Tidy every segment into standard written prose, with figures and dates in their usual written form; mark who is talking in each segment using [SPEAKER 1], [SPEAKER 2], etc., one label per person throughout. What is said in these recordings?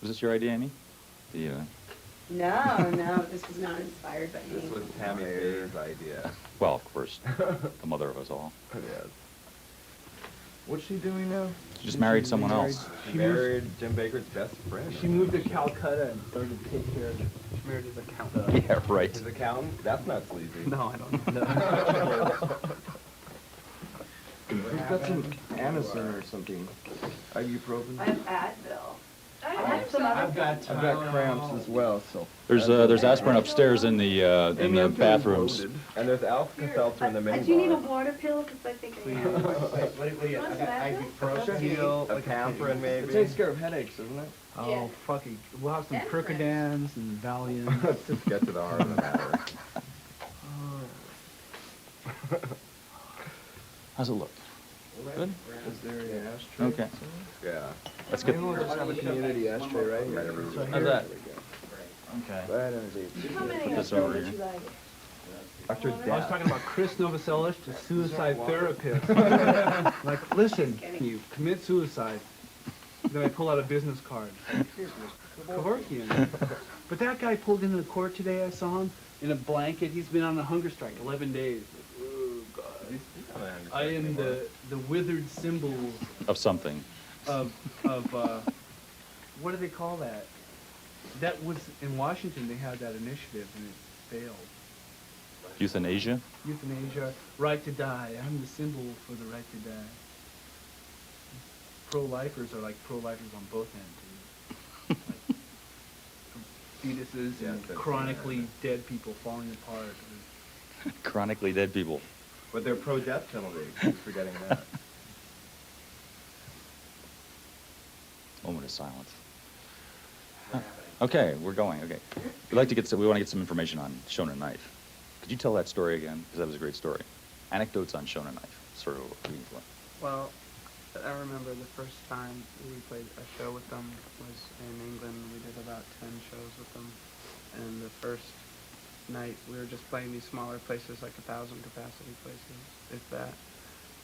[SPEAKER 1] Was this your idea, Amy? The,
[SPEAKER 2] No, this was not inspired by me.
[SPEAKER 3] This was Tammy Faye's idea.
[SPEAKER 1] well, of course, the mother of us all.
[SPEAKER 3] Yes.
[SPEAKER 4] What's she doing now?
[SPEAKER 1] She just married someone else.
[SPEAKER 3] She married Jim Baker's best friend.
[SPEAKER 5] She moved to Calcutta and started to take care of it. She married his accountant.
[SPEAKER 1] Yeah, right.
[SPEAKER 3] His accountant? That's not sleazy.
[SPEAKER 5] No, I don't know.
[SPEAKER 4] We've got some Anacin or something. Ibuprofen.
[SPEAKER 2] I have Advil. I
[SPEAKER 4] I've
[SPEAKER 2] have some other.
[SPEAKER 5] I've got
[SPEAKER 4] I've got cramps as well, so.
[SPEAKER 1] There's aspirin upstairs in the
[SPEAKER 4] I mean, I'm feeling
[SPEAKER 1] bathrooms.
[SPEAKER 4] bloated.
[SPEAKER 3] And there's Alka-Seltzer in the minibar.
[SPEAKER 2] Do you need a water pill? Because I think I am.
[SPEAKER 5] What do you
[SPEAKER 2] Want
[SPEAKER 5] got?
[SPEAKER 2] some
[SPEAKER 5] Ibuprofen,
[SPEAKER 3] A Pamprin,
[SPEAKER 4] It
[SPEAKER 3] maybe?
[SPEAKER 4] takes care of headaches, doesn't it?
[SPEAKER 5] Oh,
[SPEAKER 2] Yeah.
[SPEAKER 5] fucking. We'll have some
[SPEAKER 2] And
[SPEAKER 5] Percodans and Valium.
[SPEAKER 3] Let's just get to the heart of the matter.
[SPEAKER 1] How's it look? Good?
[SPEAKER 4] Is there an ashtray?
[SPEAKER 1] Okay.
[SPEAKER 3] Yeah.
[SPEAKER 1] Let's
[SPEAKER 4] Maybe
[SPEAKER 1] get.
[SPEAKER 4] we'll just have a community ashtray right here.
[SPEAKER 1] How's that?
[SPEAKER 4] Go
[SPEAKER 1] Okay.
[SPEAKER 4] ahead and
[SPEAKER 2] How many
[SPEAKER 1] Put this
[SPEAKER 2] Advil
[SPEAKER 1] over
[SPEAKER 2] would
[SPEAKER 1] here.
[SPEAKER 2] you like?
[SPEAKER 3] Dr.
[SPEAKER 5] I was
[SPEAKER 3] Death.
[SPEAKER 5] talking about Chris Novoselic, the suicide therapist. Like, listen, you commit suicide. Then I pull out a business card. Kevorkian. But that guy pulled into the court today, I saw him, in a blanket. He's been on a hunger strike, 11 days. Oh, God. I am the withered symbol
[SPEAKER 1] Of something.
[SPEAKER 5] of what do they call that? That was, in Washington, they had that initiative, and it failed.
[SPEAKER 1] Euthanasia?
[SPEAKER 5] Euthanasia, right to die. I'm the symbol for the right to die. Pro-lifers are like pro-lifers on both ends. Like, fetuses
[SPEAKER 3] Yes,
[SPEAKER 5] and
[SPEAKER 3] that's
[SPEAKER 5] chronically
[SPEAKER 3] right.
[SPEAKER 5] dead people falling apart.
[SPEAKER 1] Chronically dead people.
[SPEAKER 3] But they're pro-death penalty. Keep forgetting that.
[SPEAKER 1] Moment of silence. Huh. Okay, we're going. Okay, we want to get some information on Shonen Knife. Could you tell that story again? Because that was a great story. Anecdotes on Shonen Knife. Sort of.
[SPEAKER 6] Well, I remember the first time we played a show with them was in England. We did about 10 shows with them. And the first night we were just playing these smaller places, like 1,000 capacity places, if that.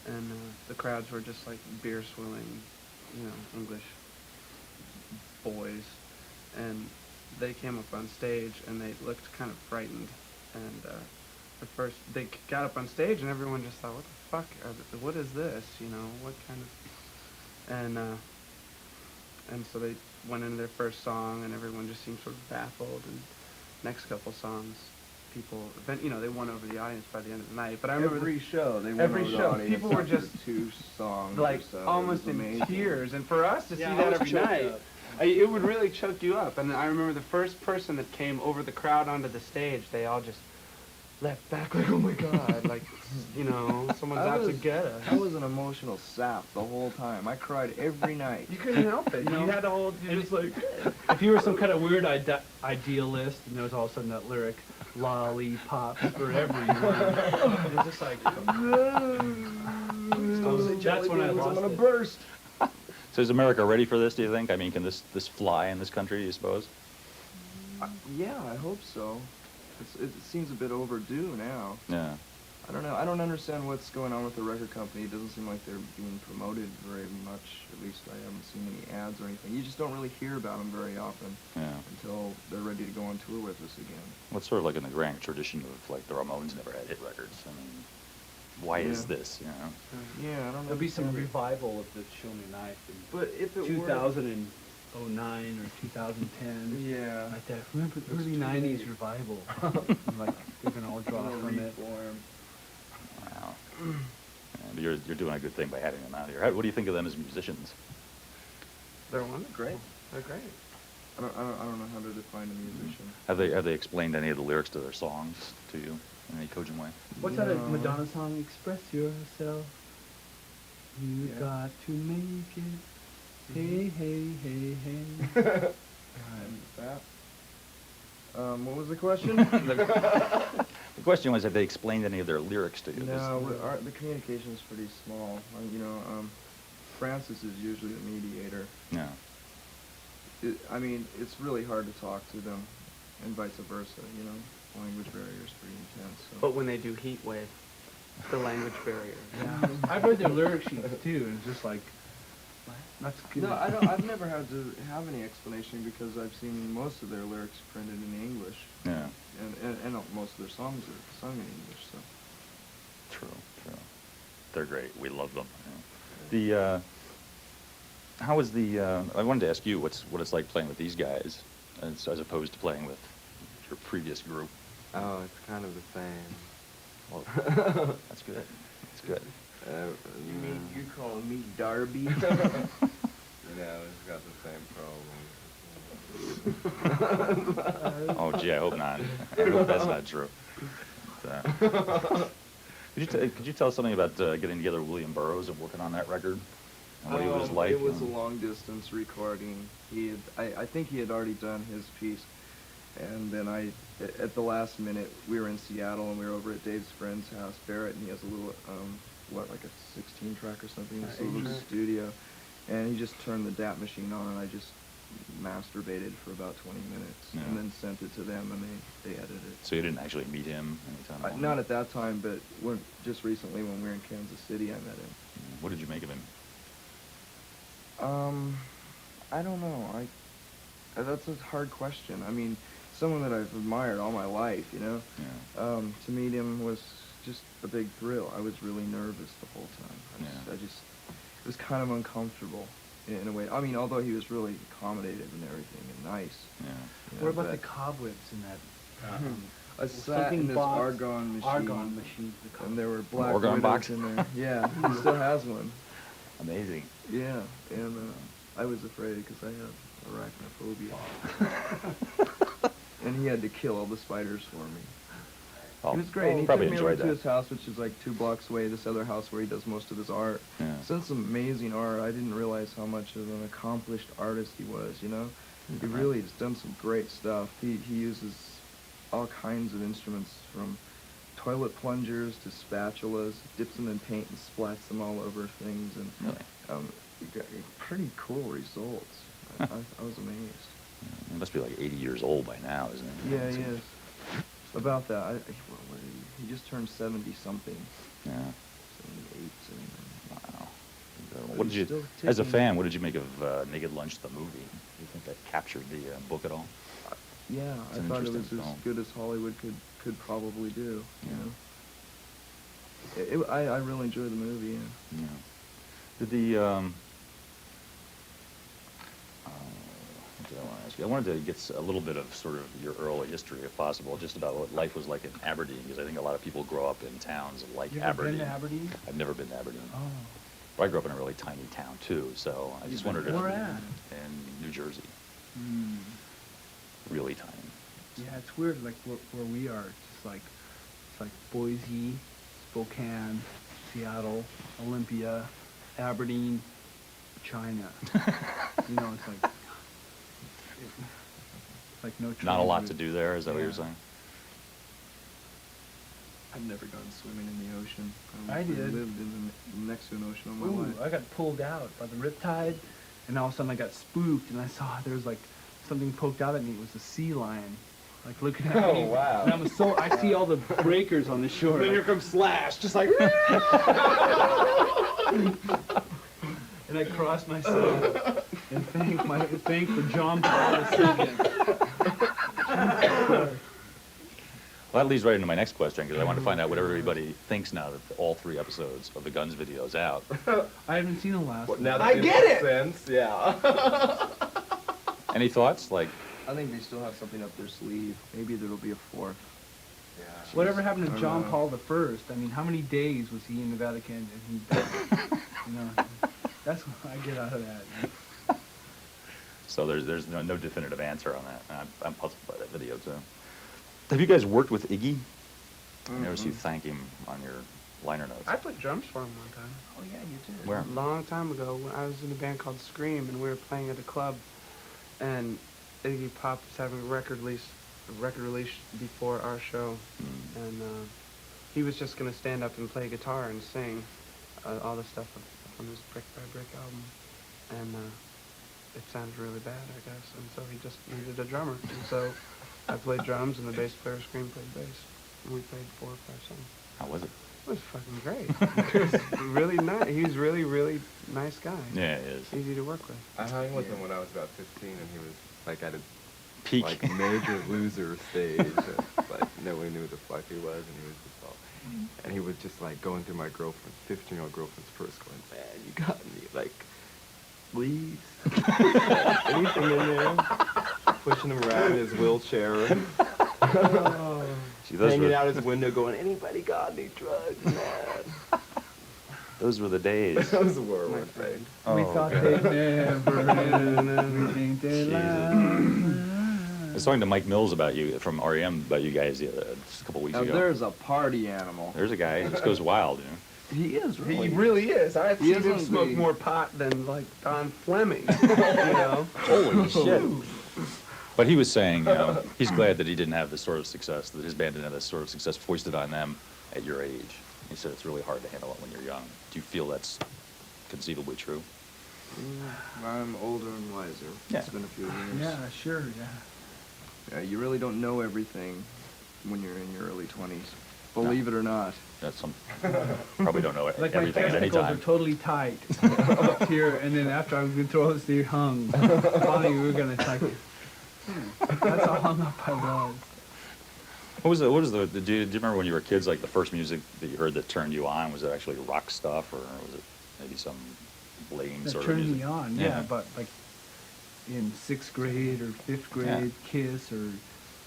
[SPEAKER 6] And the crowds were just like beer swilling, English boys. And they came up on stage and they looked kind of frightened. And they got up on stage and everyone just thought, what the fuck, what is this, what kind of, and so they went into their first song and everyone just seemed sort of baffled, and next couple songs, people, they won over the audience by the end of the night, but I remember
[SPEAKER 4] every show they went
[SPEAKER 6] every
[SPEAKER 4] over the
[SPEAKER 6] show,
[SPEAKER 4] audience
[SPEAKER 6] people were
[SPEAKER 4] after
[SPEAKER 6] just
[SPEAKER 4] 2 songs
[SPEAKER 6] like
[SPEAKER 4] or so. It
[SPEAKER 6] almost
[SPEAKER 4] was
[SPEAKER 6] in
[SPEAKER 4] amazing.
[SPEAKER 6] tears, and for us to
[SPEAKER 5] Yeah,
[SPEAKER 6] see
[SPEAKER 5] I
[SPEAKER 6] that
[SPEAKER 5] was
[SPEAKER 6] every
[SPEAKER 5] choked
[SPEAKER 6] night,
[SPEAKER 5] up.
[SPEAKER 6] it would really choke you up. And I remember the first person that came over the crowd onto the stage, they all just leapt back like, oh my God, like, someone's out to get us.
[SPEAKER 4] I was an emotional sap the whole time. I cried every night.
[SPEAKER 6] You couldn't help it. You had to hold,
[SPEAKER 5] It was like, if you were some kind of weird idealist, and there was all of a sudden that lyric, lollipops for everyone. It's just like, that's when I
[SPEAKER 4] I'm
[SPEAKER 5] lost
[SPEAKER 4] gonna
[SPEAKER 5] it.
[SPEAKER 4] burst.
[SPEAKER 1] So is America ready for this, do you think? I mean, can this fly in this country, do you suppose?
[SPEAKER 4] Yeah, I hope so. It seems a bit overdue now.
[SPEAKER 1] Yeah.
[SPEAKER 4] I don't know. I don't understand what's going on with the record company. It doesn't seem like they're being promoted very much. At least I haven't seen any ads or anything. You just don't really hear about them very often
[SPEAKER 1] Yeah.
[SPEAKER 4] until they're ready to go on tour with us again.
[SPEAKER 1] Well, it's sort of like in the grand tradition of, like, the Ramones never had hit records. I mean, why is
[SPEAKER 4] Yeah.
[SPEAKER 1] this,
[SPEAKER 4] Yeah, I don't know.
[SPEAKER 5] There'll be some revival of the Shonen Knife in
[SPEAKER 4] But if it
[SPEAKER 5] 2009 or 2010.
[SPEAKER 4] yeah.
[SPEAKER 5] Like that, remember the early
[SPEAKER 4] too
[SPEAKER 5] 90s
[SPEAKER 4] late.
[SPEAKER 5] revival? Like, they're going to all draw from it.
[SPEAKER 4] Reform.
[SPEAKER 1] Wow. Yeah, but you're doing a good thing by having them out here. What do you think of them as musicians?
[SPEAKER 6] They're wonderful.
[SPEAKER 4] Great.
[SPEAKER 6] They're great.
[SPEAKER 4] I don't know how to define a musician.
[SPEAKER 1] Have they explained any of the lyrics to their songs to you in any cogent way?
[SPEAKER 5] What's that
[SPEAKER 4] No.
[SPEAKER 5] Madonna song? Express yourself. You
[SPEAKER 4] Yeah.
[SPEAKER 5] got to make it. Hey, hey, hey, hey.
[SPEAKER 4] And that. What was the question?
[SPEAKER 1] The question was, have they explained any of their lyrics to you?
[SPEAKER 4] No, the communication is pretty small. Francis is usually the mediator.
[SPEAKER 1] Yeah.
[SPEAKER 4] I mean, it's really hard to talk to them, and vice versa. Language barrier is pretty intense. So.
[SPEAKER 6] But when they do Heat Wave, the language barrier.
[SPEAKER 5] Yeah. I've read their lyric sheets too, and it's just like, That's good.
[SPEAKER 4] No, I don't. I've never had to have any explanation because I've seen most of their lyrics printed in English,
[SPEAKER 1] Yeah.
[SPEAKER 4] and most of their songs are sung in English. So.
[SPEAKER 1] True. They're great. We love them. The how is the? I wanted to ask you what it's like playing with these guys, as opposed to playing with your previous group.
[SPEAKER 7] Oh, it's kind of the same.
[SPEAKER 1] Well, that's good. That's good.
[SPEAKER 4] You calling me Darby?
[SPEAKER 3] You know, it's got the same problem.
[SPEAKER 1] Oh, gee, I hope not. I hope that's not true. Could you tell us something about getting together with William Burroughs and working on that record? And what he was like?
[SPEAKER 4] It was a long distance recording. I think he had already done his piece, and then at the last minute, we were in Seattle and we were over at Dave's friend's house, Barrett, and he has a little, like a 16 track or something, in his little studio, and he just turned the DAT machine on, and I just masturbated for about 20 minutes, and then sent it to them, and they edited it.
[SPEAKER 1] So you didn't actually meet him anytime?
[SPEAKER 4] Not at that time, but just recently when we were in Kansas City, I met him.
[SPEAKER 1] What did you make of him?
[SPEAKER 4] I don't know. That's a hard question. I mean, someone that I've admired all my life, you know?
[SPEAKER 1] Yeah.
[SPEAKER 4] To meet him was just a big thrill. I was really nervous the whole time. It was kind of uncomfortable in a way. I mean, although he was really accommodative and everything and nice.
[SPEAKER 1] Yeah.
[SPEAKER 4] You know,
[SPEAKER 5] What about
[SPEAKER 4] but
[SPEAKER 5] the cobwebs in that?
[SPEAKER 4] I sat in this
[SPEAKER 5] box-
[SPEAKER 4] argon machine.
[SPEAKER 5] Argon machine.
[SPEAKER 4] And there were black
[SPEAKER 1] organ
[SPEAKER 4] widows
[SPEAKER 1] box?
[SPEAKER 4] in there. Yeah, he still has one.
[SPEAKER 1] Amazing.
[SPEAKER 4] Yeah, and I was afraid because I have arachnophobia. And he had to kill all the spiders for me.
[SPEAKER 1] Oh,
[SPEAKER 4] He was great. And he took
[SPEAKER 1] probably
[SPEAKER 4] me over
[SPEAKER 1] enjoyed
[SPEAKER 4] to
[SPEAKER 1] that.
[SPEAKER 4] his house, which is like 2 blocks away, this other house where he does most of his art.
[SPEAKER 1] Yeah.
[SPEAKER 4] Since amazing art, I didn't realize how much of an accomplished artist he was, you know? He really has done some great stuff. He uses all kinds of instruments, from toilet plungers to spatulas, dips them in paint and splats them all over things, and
[SPEAKER 1] Really?
[SPEAKER 4] he got pretty cool results. I was amazed.
[SPEAKER 1] He must be like 80 years old by now, isn't he?
[SPEAKER 4] Yeah, he is. About that. What he just turned 70-something.
[SPEAKER 1] Yeah.
[SPEAKER 4] 78, 79.
[SPEAKER 1] Wow.
[SPEAKER 4] But
[SPEAKER 1] What did
[SPEAKER 4] he's
[SPEAKER 1] you,
[SPEAKER 4] still
[SPEAKER 1] as a
[SPEAKER 4] taking-
[SPEAKER 1] fan, what did you make of Naked Lunch, the movie? Do you think that captured the book at all?
[SPEAKER 4] Yeah,
[SPEAKER 1] It's
[SPEAKER 4] I
[SPEAKER 1] an
[SPEAKER 4] thought it was
[SPEAKER 1] interesting
[SPEAKER 4] as
[SPEAKER 1] film.
[SPEAKER 4] good as Hollywood could probably do.
[SPEAKER 1] Yeah.
[SPEAKER 4] You know? I really enjoyed the movie. Yeah.
[SPEAKER 1] Yeah. Did the what did I want to ask you? I wanted to get a little bit of sort of your early history, if possible, just about what life was like in Aberdeen, because I think a lot of people grow up in towns like
[SPEAKER 5] You ever
[SPEAKER 1] Aberdeen.
[SPEAKER 5] been to Aberdeen?
[SPEAKER 1] I've never been to Aberdeen.
[SPEAKER 5] Oh.
[SPEAKER 1] But I grew up in a really tiny town too, so I just wondered if
[SPEAKER 5] Where at?
[SPEAKER 1] in New Jersey,
[SPEAKER 5] Hmm.
[SPEAKER 1] really tiny.
[SPEAKER 5] Yeah, it's weird. Like where we are, it's like Boise, Spokane, Seattle, Olympia, Aberdeen, China. You know, it's like no.
[SPEAKER 1] Not a lot
[SPEAKER 5] train
[SPEAKER 1] to
[SPEAKER 5] route.
[SPEAKER 1] do there. Is that what you're
[SPEAKER 5] Yeah.
[SPEAKER 1] saying?
[SPEAKER 4] I've never gone swimming in the ocean.
[SPEAKER 5] I
[SPEAKER 4] I've
[SPEAKER 5] did.
[SPEAKER 4] lived next to an ocean all my
[SPEAKER 5] Ooh,
[SPEAKER 4] life.
[SPEAKER 5] I got pulled out by the riptide, and all of a sudden I got spooked, and I saw there was like something poked out at me. It was a sea lion, like looking at
[SPEAKER 3] Oh,
[SPEAKER 5] me.
[SPEAKER 3] wow.
[SPEAKER 5] And I see all the breakers on the shore.
[SPEAKER 3] Then
[SPEAKER 5] like-
[SPEAKER 3] here comes Slash, just like.
[SPEAKER 5] And I crossed myself and thank for John Paul II.
[SPEAKER 1] Well, that leads right into my next question, because I want to find out what everybody thinks now that all 3 episodes of the Guns video is out.
[SPEAKER 5] I haven't seen the last one.
[SPEAKER 3] Now that
[SPEAKER 6] I
[SPEAKER 3] makes
[SPEAKER 6] get it!
[SPEAKER 3] sense, yeah.
[SPEAKER 1] Any thoughts? Like,
[SPEAKER 4] I think they still have something up their sleeve. Maybe there'll be a 4th.
[SPEAKER 3] Yeah.
[SPEAKER 5] Whatever happened
[SPEAKER 4] I
[SPEAKER 5] to
[SPEAKER 4] don't
[SPEAKER 5] John
[SPEAKER 4] know.
[SPEAKER 5] Paul I? I mean, how many days was he in the Vatican and he died? You know, that's what I get out of that.
[SPEAKER 1] so there's no definitive answer on that. I'm puzzled by that video too. Have you guys worked with Iggy? I never see you thank him on your liner notes.
[SPEAKER 6] I played drums for him one time.
[SPEAKER 5] Oh yeah, you did.
[SPEAKER 1] Where?
[SPEAKER 6] A long time ago, when I was in a band called Scream, and we were playing at a club, and Iggy Pop was having a record release before our show, and he was just gonna stand up and play guitar and sing all the stuff on his Brick by Brick album, and it sounded really bad, I guess, and so he just needed a drummer, and so I played drums, and the bass player Scream played bass, and we played 4 or 5 songs.
[SPEAKER 1] How was it?
[SPEAKER 6] It was fucking great. He was really nice. He was really nice guy.
[SPEAKER 1] Yeah, it is.
[SPEAKER 6] Easy to work with.
[SPEAKER 7] I hung with him when I was about 15, and he was like at a
[SPEAKER 1] Peak.
[SPEAKER 7] like major loser stage. And, like nobody knew who the fuck he was, and he was just all. And he was just like going through my girlfriend, 15-year-old girlfriend's purse, going, "Man, you got me like leaves, anything in there." Pushing him around in his wheelchair.
[SPEAKER 1] See, those
[SPEAKER 7] Hanging
[SPEAKER 1] were,
[SPEAKER 7] out his window going, "Anybody got any drugs, man?"
[SPEAKER 1] those were the days.
[SPEAKER 7] Those were
[SPEAKER 6] My
[SPEAKER 7] my
[SPEAKER 6] friend.
[SPEAKER 1] Oh,
[SPEAKER 5] We thought
[SPEAKER 1] God.
[SPEAKER 5] they'd never end. We think they
[SPEAKER 1] Jesus. I was talking to Mike Mills about you, from REM, about you guys just a couple weeks
[SPEAKER 4] Now,
[SPEAKER 1] ago.
[SPEAKER 4] there's a party animal.
[SPEAKER 1] There's a guy who just goes wild, you know.
[SPEAKER 4] He is
[SPEAKER 6] He really is. I've
[SPEAKER 4] He
[SPEAKER 6] seen him
[SPEAKER 4] isn't
[SPEAKER 6] smoke
[SPEAKER 4] the-
[SPEAKER 6] more pot than like Don Fleming. You know.
[SPEAKER 1] Holy shit. But he was saying, you know, he's glad that he didn't have this sort of success, that his band didn't have this sort of success foisted on them at your age. He said it's really hard to handle it when you're young. Do you feel that's conceivably true?
[SPEAKER 4] I'm older and wiser.
[SPEAKER 1] Yeah.
[SPEAKER 4] It's been a few years.
[SPEAKER 5] Yeah, sure, yeah.
[SPEAKER 4] Yeah, you really don't know everything when you're in your early 20s. Believe it or not.
[SPEAKER 1] That's some, probably don't know
[SPEAKER 5] Like my
[SPEAKER 1] everything at any
[SPEAKER 5] testicles are
[SPEAKER 1] time.
[SPEAKER 5] totally tight up here, and then after I was gonna throw this, they hung. Finally, we were gonna like, that's how hung up I was.
[SPEAKER 1] What was the, do you remember when you were kids, like the first music that you heard that turned you on? Was it actually rock stuff, or was it maybe some lame
[SPEAKER 5] That
[SPEAKER 1] sort of
[SPEAKER 5] turned
[SPEAKER 1] music?
[SPEAKER 5] me on, yeah, but like in 6th grade or 5th grade, Kiss or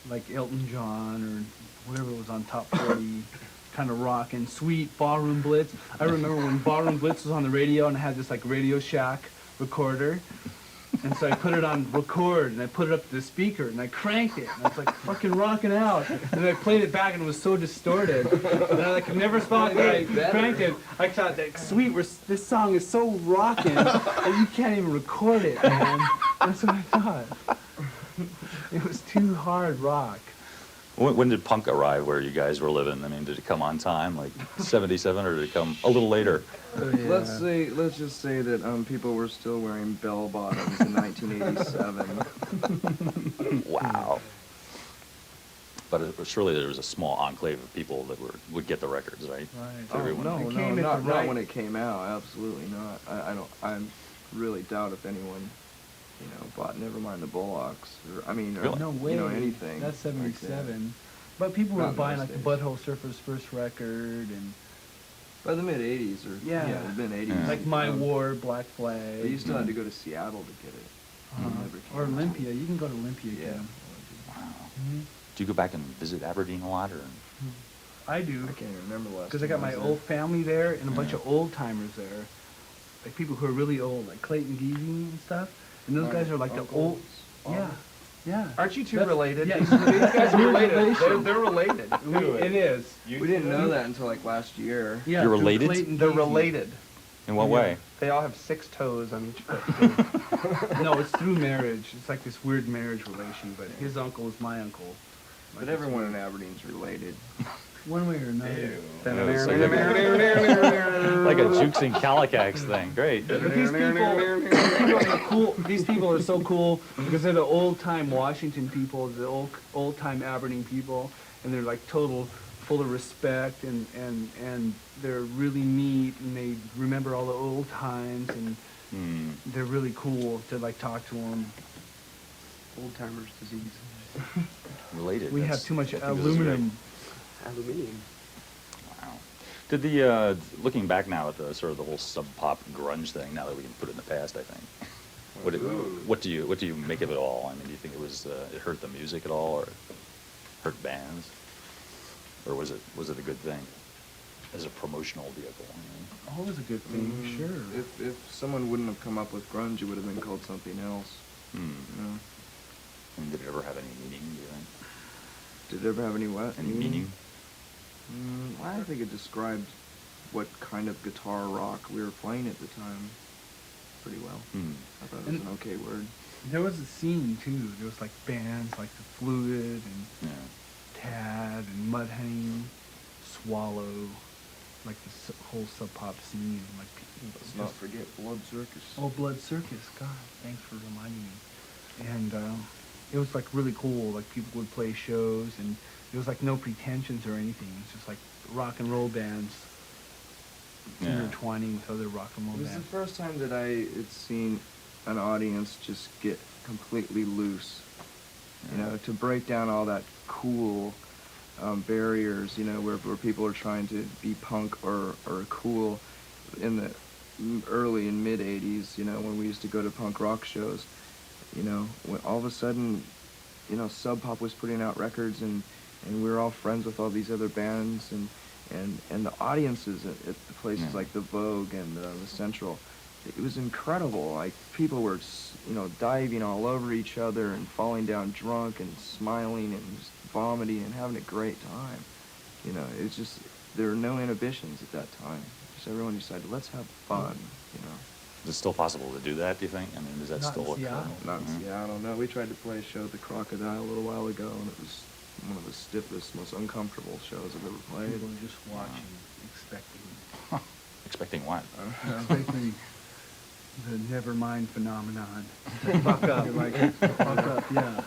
[SPEAKER 5] like Elton John or whatever was on top 40, kind of rock and sweet Ballroom Blitz. I remember when Ballroom Blitz was on the radio and I had this like Radio Shack recorder. And so I put it on record, and I put it up to the speaker, and I cranked it, and I was like fucking rocking out. And then I played it back, and it was so distorted. And I like never thought that I cranked it. I thought that sweet, this song is so rocking that you can't even record it, man. That's what I thought. It was too hard rock.
[SPEAKER 1] When did punk arrive where you guys were living? I mean, did it come on time, like 77, or did it come a little later?
[SPEAKER 4] Let's just say that people were still wearing bell bottoms in 1987.
[SPEAKER 1] Wow. But surely there was a small enclave of people that would get the records, right?
[SPEAKER 5] Right.
[SPEAKER 1] So everyone-
[SPEAKER 4] no,
[SPEAKER 5] It came at
[SPEAKER 4] not
[SPEAKER 5] the right-
[SPEAKER 4] when it came out. Absolutely not. I really doubt if anyone, bought Nevermind the Bullocks. Or, I mean, or,
[SPEAKER 1] Really?
[SPEAKER 5] No way.
[SPEAKER 4] anything.
[SPEAKER 5] That's
[SPEAKER 4] like that.
[SPEAKER 5] 77. But people were
[SPEAKER 4] Not in
[SPEAKER 5] buying
[SPEAKER 4] those
[SPEAKER 5] like the
[SPEAKER 4] days.
[SPEAKER 5] Butthole Surfers' first record, and
[SPEAKER 4] By the mid '80s, or
[SPEAKER 5] Yeah.
[SPEAKER 4] mid '80s.
[SPEAKER 1] Yeah.
[SPEAKER 5] like My War, Black Flag.
[SPEAKER 4] But you still had to go to Seattle to get it.
[SPEAKER 5] Uh-huh.
[SPEAKER 4] It never came
[SPEAKER 5] Or
[SPEAKER 4] out.
[SPEAKER 5] Olympia. You can go to Olympia
[SPEAKER 4] Yeah.
[SPEAKER 5] again.
[SPEAKER 1] Wow.
[SPEAKER 5] Mhm.
[SPEAKER 1] Do you go back and visit Aberdeen a lot, or?
[SPEAKER 5] I do.
[SPEAKER 4] I can't even remember the last.
[SPEAKER 5] Because I got
[SPEAKER 4] time
[SPEAKER 5] my
[SPEAKER 4] was
[SPEAKER 5] old family there and a bunch
[SPEAKER 1] Yeah.
[SPEAKER 5] of old timers there. Like people who are really old, like Clayton Geevey and stuff. And those guys are like the old. Yeah. Yeah.
[SPEAKER 6] Aren't you two
[SPEAKER 5] That's-
[SPEAKER 6] related?
[SPEAKER 5] yeah,
[SPEAKER 6] These guys are
[SPEAKER 5] we're
[SPEAKER 6] related.
[SPEAKER 5] relation.
[SPEAKER 6] They're related.
[SPEAKER 5] It is.
[SPEAKER 4] there. We didn't know that until like last year.
[SPEAKER 5] Yeah,
[SPEAKER 1] You're
[SPEAKER 5] through
[SPEAKER 1] related?
[SPEAKER 5] Clayton
[SPEAKER 6] They're
[SPEAKER 5] Geevey.
[SPEAKER 6] related.
[SPEAKER 1] In what way?
[SPEAKER 6] They all have 6 toes on each foot.
[SPEAKER 5] No, it's through marriage. It's like this weird marriage relation, but his uncle is my uncle.
[SPEAKER 4] But everyone in Aberdeen's related.
[SPEAKER 5] One way or another.
[SPEAKER 1] Like a Jukes and Calicax thing. Great.
[SPEAKER 5] But these people are cool. These people are so cool because they're the old-time Washington people, the old-time Aberdeen people, and they're like total, full of respect, and they're really neat, and they remember all the old times, and
[SPEAKER 1] Hmm.
[SPEAKER 5] they're really cool to like talk to them.
[SPEAKER 6] Old timers disease.
[SPEAKER 1] Related.
[SPEAKER 5] We have
[SPEAKER 1] That's-
[SPEAKER 5] too much
[SPEAKER 1] I think this is
[SPEAKER 5] aluminum.
[SPEAKER 6] Aluminium.
[SPEAKER 1] great. Wow. Did the looking back now at the sort of the whole sub pop grunge thing? Now that we can put it in the past, I think. What do you make of it all? I mean, do you think it was it hurt the music at all, or it hurt bands, or was it a good thing as a promotional vehicle?
[SPEAKER 5] Always a good thing, sure.
[SPEAKER 4] If someone wouldn't have come up with grunge, it would have been called something else.
[SPEAKER 1] Hmm.
[SPEAKER 4] You know?
[SPEAKER 1] I mean, did it ever have any meaning? Do you think?
[SPEAKER 4] Did it ever have any what?
[SPEAKER 1] Any meaning?
[SPEAKER 4] I think it described what kind of guitar rock we were playing at the time pretty well.
[SPEAKER 1] Hmm.
[SPEAKER 4] I thought it was
[SPEAKER 5] And-
[SPEAKER 4] an okay word.
[SPEAKER 5] There was a scene too. There was like bands like the Fluid and
[SPEAKER 1] Yeah.
[SPEAKER 5] Tad and Mudhoney, Swallow, like the whole sub pop scene. Like people
[SPEAKER 4] Let's
[SPEAKER 5] just-
[SPEAKER 4] not forget Blood Circus.
[SPEAKER 5] Oh, Blood Circus. God, thanks for reminding me. And it was like really cool. Like people would play shows, and there was like no pretensions or anything. It's just like rock and roll bands
[SPEAKER 1] Yeah.
[SPEAKER 5] intertwining with other rock and roll
[SPEAKER 4] It was the
[SPEAKER 5] bands.
[SPEAKER 4] first time that I had seen an audience just get completely loose. You know, to break down all that cool barriers, you know, where people are trying to be punk or cool in the early and mid 80s, you know, when we used to go to punk rock shows, you know, when all of a sudden, you know, Sub Pop was putting out records and we were all friends with all these other bands and the audiences at the places like the Vogue and the Central, it was incredible. Like people were, you know, diving all over each other and falling down drunk and smiling and just vomiting and having a great time. You know, it's just, there were no inhibitions at that time. Just everyone decided, let's have fun, you know.
[SPEAKER 1] Is it still possible to do that, do you think? I mean, is that
[SPEAKER 5] Not in
[SPEAKER 1] still
[SPEAKER 5] Seattle.
[SPEAKER 4] Not in Seattle, no. We tried to play a show at the Crocodile a little while ago, and it was one of the stiffest, most uncomfortable shows I've ever played.
[SPEAKER 5] People were just watching, expecting,
[SPEAKER 1] Expecting what?
[SPEAKER 5] expecting the Nevermind phenomenon. Fuck up. You're like, fuck up, yeah.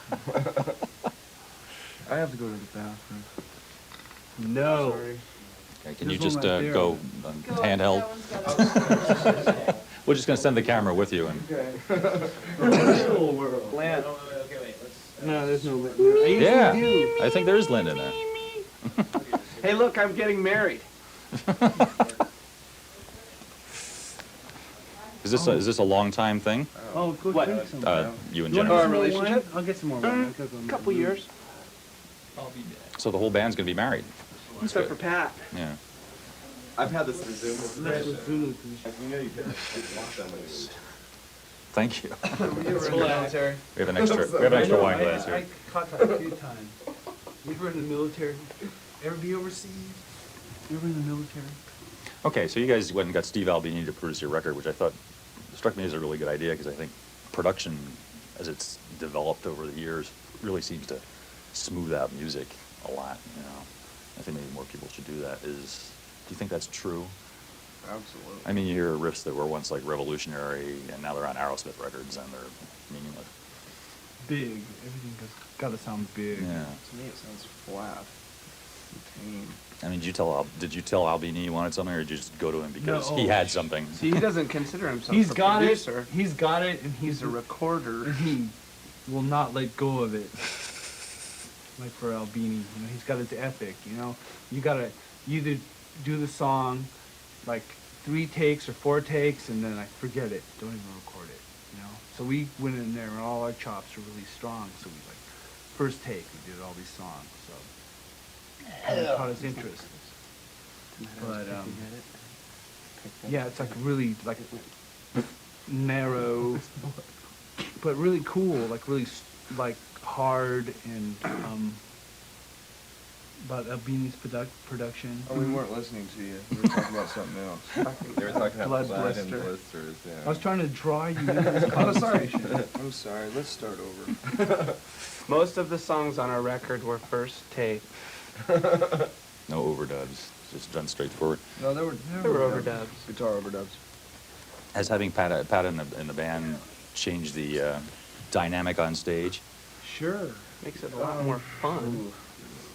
[SPEAKER 4] I have to go to the bathroom.
[SPEAKER 5] No.
[SPEAKER 4] Sorry.
[SPEAKER 1] Okay, can
[SPEAKER 5] There's
[SPEAKER 1] you just
[SPEAKER 5] one right there.
[SPEAKER 1] go handheld? We're just gonna send the camera with you and.
[SPEAKER 5] Virtual world.
[SPEAKER 6] Lance. No, there's no Lance.
[SPEAKER 1] Yeah, I think there is Lynn in there.
[SPEAKER 6] Hey, look, I'm getting married.
[SPEAKER 1] Is this a long time thing?
[SPEAKER 5] Oh, go
[SPEAKER 6] What?
[SPEAKER 5] drink some.
[SPEAKER 1] You and
[SPEAKER 5] You want
[SPEAKER 1] Jennifer?
[SPEAKER 6] Our
[SPEAKER 5] some more
[SPEAKER 6] relationship?
[SPEAKER 5] wine? I'll get some more wine.
[SPEAKER 6] A couple years.
[SPEAKER 1] So the whole band's gonna be married.
[SPEAKER 6] Except for Pat.
[SPEAKER 1] Yeah.
[SPEAKER 7] I've had this resume.
[SPEAKER 5] Let's resume
[SPEAKER 7] You know you can watch them when you...
[SPEAKER 1] Thank you.
[SPEAKER 6] You were in the military.
[SPEAKER 1] We have an extra wine glass
[SPEAKER 5] I
[SPEAKER 1] here.
[SPEAKER 5] caught that a few times. You were in the military. Ever be overseas? You ever in the military?
[SPEAKER 1] Okay, so you guys went and got Steve Albini to produce your record, which I thought struck me as a really good idea because I think production, as it's developed over the years, really seems to smooth out music a lot. You know, I think maybe more people should do that. Do you think that's true?
[SPEAKER 4] Absolutely.
[SPEAKER 1] I mean, you hear riffs that were once like revolutionary, and now they're on Aerosmith records, and they're meaningless.
[SPEAKER 5] Big. Everything gotta sound big.
[SPEAKER 1] Yeah.
[SPEAKER 4] To me, it sounds flat. Tame.
[SPEAKER 1] I mean, did you tell Albini you wanted something, or did you just go to him because
[SPEAKER 5] No.
[SPEAKER 1] he had something?
[SPEAKER 6] See, he doesn't consider himself
[SPEAKER 5] He's
[SPEAKER 6] a
[SPEAKER 5] got
[SPEAKER 6] producer.
[SPEAKER 5] it. He's got it, and
[SPEAKER 6] He's a recorder.
[SPEAKER 5] and he will not let go of it. Like for Albini, you know, he's got his ethic. You know, you gotta either do the song like 3 takes or 4 takes, and then like forget it. Don't even record it. You know. So we went in there, and all our chops were really strong. So we like first take, we did all these songs. So and it caught his interest. But yeah, it's like really like narrow, but really cool, like really like hard and about Albini's production.
[SPEAKER 4] Oh, we weren't listening to you. We were talking about something else.
[SPEAKER 7] They were talking
[SPEAKER 5] Blood
[SPEAKER 7] about blood and
[SPEAKER 5] blister.
[SPEAKER 7] blisters, yeah.
[SPEAKER 5] I was trying to draw you into this
[SPEAKER 4] Oh, sorry.
[SPEAKER 5] conversation.
[SPEAKER 4] I'm sorry. Let's start over.
[SPEAKER 6] Most of the songs on our record were first take.
[SPEAKER 1] No overdubs, just done straight forward.
[SPEAKER 4] No, there were
[SPEAKER 6] overdubs.
[SPEAKER 4] Guitar overdubs.
[SPEAKER 1] Has having Pat in the band changed the dynamic on stage?
[SPEAKER 5] Sure.
[SPEAKER 6] Makes it a lot more fun.
[SPEAKER 4] Ooh,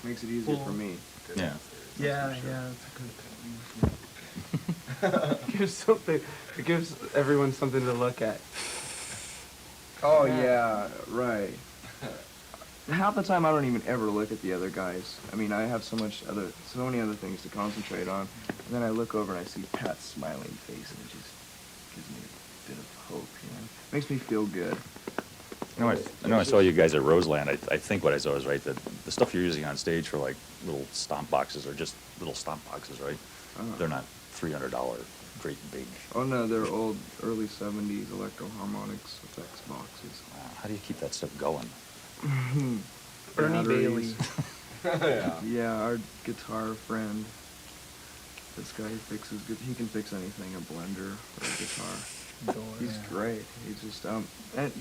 [SPEAKER 4] makes it easier for me.
[SPEAKER 1] Yeah.
[SPEAKER 5] Yeah, that's a good.
[SPEAKER 6] Gives something. It gives everyone something to look at.
[SPEAKER 4] Oh yeah, right. Half the time I don't even ever look at the other guys. I mean, I have so many other things to concentrate on. And then I look over and I see Pat's smiling face, and it just gives me a bit of hope, you know. Makes me feel good.
[SPEAKER 1] I know I saw you guys at Roseland. I think what I saw was right, that the stuff you're using on stage for like little stomp boxes are just little stomp boxes, right? They're not $300 great big.
[SPEAKER 4] Oh no, they're old, early 70s Electro Harmonics effects boxes.
[SPEAKER 1] Wow, how do you keep that stuff going?
[SPEAKER 6] Bernie
[SPEAKER 4] Batteries.
[SPEAKER 6] Bailey.
[SPEAKER 4] Yeah, our guitar friend. This guy he can fix anything, a blender or a guitar. He's great. He's just and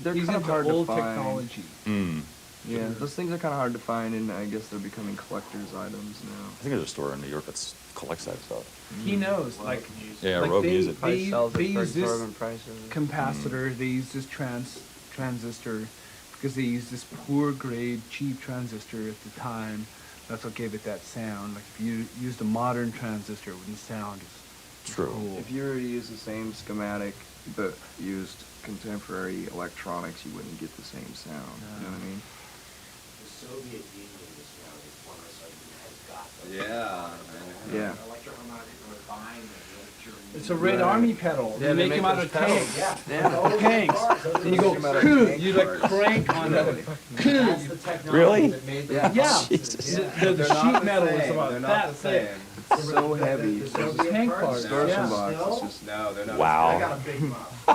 [SPEAKER 4] they're
[SPEAKER 5] He's
[SPEAKER 4] kind of
[SPEAKER 5] into
[SPEAKER 4] hard
[SPEAKER 5] old
[SPEAKER 4] to find.
[SPEAKER 5] technology.
[SPEAKER 1] Hmm.
[SPEAKER 4] Yeah, those things are kind of hard to find, and I guess they're becoming collector's items now.
[SPEAKER 1] I think there's a store in New York that collects that stuff.
[SPEAKER 5] He knows, like,
[SPEAKER 1] Yeah,
[SPEAKER 5] like
[SPEAKER 1] Rogue Music.
[SPEAKER 6] Price sells
[SPEAKER 5] they
[SPEAKER 6] it for
[SPEAKER 5] use this
[SPEAKER 6] exorbitant prices.
[SPEAKER 5] capacitor, they use this transistor because they used this poor grade cheap transistor at the time, That's what gave it that sound. Like if you used a modern transistor, it wouldn't sound as
[SPEAKER 1] True.
[SPEAKER 5] cool.
[SPEAKER 4] If you were to use the same schematic but used contemporary electronics, you wouldn't get the same sound. You know what I mean?
[SPEAKER 3] The Soviet Union is now the former Soviet has got them.
[SPEAKER 7] Yeah.
[SPEAKER 4] Yeah.
[SPEAKER 3] Electroharmonic or buying them.
[SPEAKER 5] It's a Red Army pedal.
[SPEAKER 4] Yeah,
[SPEAKER 5] you
[SPEAKER 4] they
[SPEAKER 5] make them
[SPEAKER 4] make
[SPEAKER 5] out
[SPEAKER 4] those
[SPEAKER 5] of
[SPEAKER 4] pedals.
[SPEAKER 5] tanks.
[SPEAKER 4] Yeah.
[SPEAKER 5] Tanks. And you go,
[SPEAKER 4] Make 'em out of
[SPEAKER 5] "Coo,"
[SPEAKER 4] tank
[SPEAKER 5] you like
[SPEAKER 4] parts.
[SPEAKER 5] crank on it.
[SPEAKER 3] That's the technology
[SPEAKER 1] Really?
[SPEAKER 3] that made
[SPEAKER 4] Yeah.
[SPEAKER 3] them.
[SPEAKER 5] Yeah.
[SPEAKER 1] Jesus.
[SPEAKER 5] The sheet metal is about
[SPEAKER 7] They're not
[SPEAKER 5] that
[SPEAKER 7] the
[SPEAKER 5] thick.
[SPEAKER 7] same.
[SPEAKER 4] So heavy.
[SPEAKER 3] The
[SPEAKER 5] Those
[SPEAKER 3] Soviet
[SPEAKER 5] tank
[SPEAKER 3] parts,
[SPEAKER 5] parts,
[SPEAKER 4] Distortion
[SPEAKER 5] yeah.
[SPEAKER 4] box
[SPEAKER 3] Still?
[SPEAKER 4] is just
[SPEAKER 7] No, they're not.
[SPEAKER 1] Wow.
[SPEAKER 3] I got a big muff.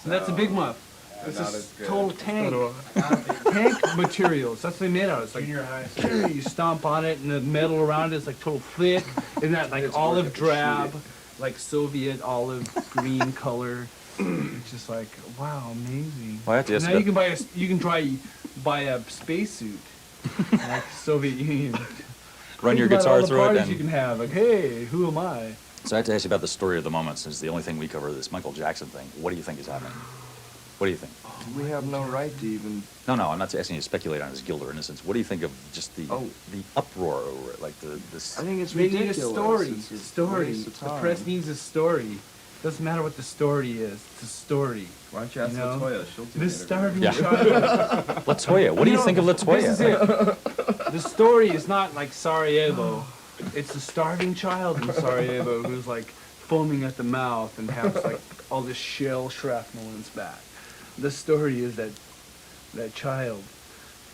[SPEAKER 5] And that's a big muff.
[SPEAKER 7] They're
[SPEAKER 5] It's
[SPEAKER 7] not
[SPEAKER 5] just
[SPEAKER 7] as good.
[SPEAKER 5] total tank.
[SPEAKER 3] I got a big
[SPEAKER 5] Tank materials. That's what they made out of. It's like
[SPEAKER 3] junior high school.
[SPEAKER 5] you stomp on it, and the metal around it is like total thick, and that like
[SPEAKER 4] It's
[SPEAKER 5] olive
[SPEAKER 4] worth it to
[SPEAKER 5] drab,
[SPEAKER 4] shoot
[SPEAKER 5] like Soviet olive green color. It's just like wow, amazing.
[SPEAKER 1] Well, I have to ask
[SPEAKER 5] now
[SPEAKER 1] about-
[SPEAKER 5] you can buy a spacesuit, like Soviet Union.
[SPEAKER 1] Run your
[SPEAKER 5] Think about
[SPEAKER 1] guitar
[SPEAKER 5] all the
[SPEAKER 1] through it
[SPEAKER 5] parties you
[SPEAKER 1] and...
[SPEAKER 5] can have. Like, hey, who am I?
[SPEAKER 1] So I have to ask you about the story of the moment, since the only thing we cover is this Michael Jackson thing. What do you think is happening? What do you think?
[SPEAKER 4] we have no right to even.
[SPEAKER 1] No, I'm not asking you to speculate on his guilt or innocence. What do you think of just the
[SPEAKER 4] Oh.
[SPEAKER 1] the uproar over it, like this?
[SPEAKER 4] I think it's
[SPEAKER 5] They need a
[SPEAKER 4] ridiculous.
[SPEAKER 5] story.
[SPEAKER 4] It's a
[SPEAKER 5] Story.
[SPEAKER 4] waste of
[SPEAKER 5] The
[SPEAKER 4] time.
[SPEAKER 5] press needs a story. Doesn't matter what the story is. It's a story.
[SPEAKER 7] Why don't you ask
[SPEAKER 5] You know,
[SPEAKER 7] Latoya? She'll do
[SPEAKER 5] This
[SPEAKER 7] the
[SPEAKER 5] starving
[SPEAKER 1] Yeah.
[SPEAKER 5] child.
[SPEAKER 1] Latoya. What do you think of Latoya?
[SPEAKER 5] This is it. The story is not like Sarajevo. It's a starving child in Sarajevo who's like foaming at the mouth and has like all this shell shrapnel in his back. The story is that child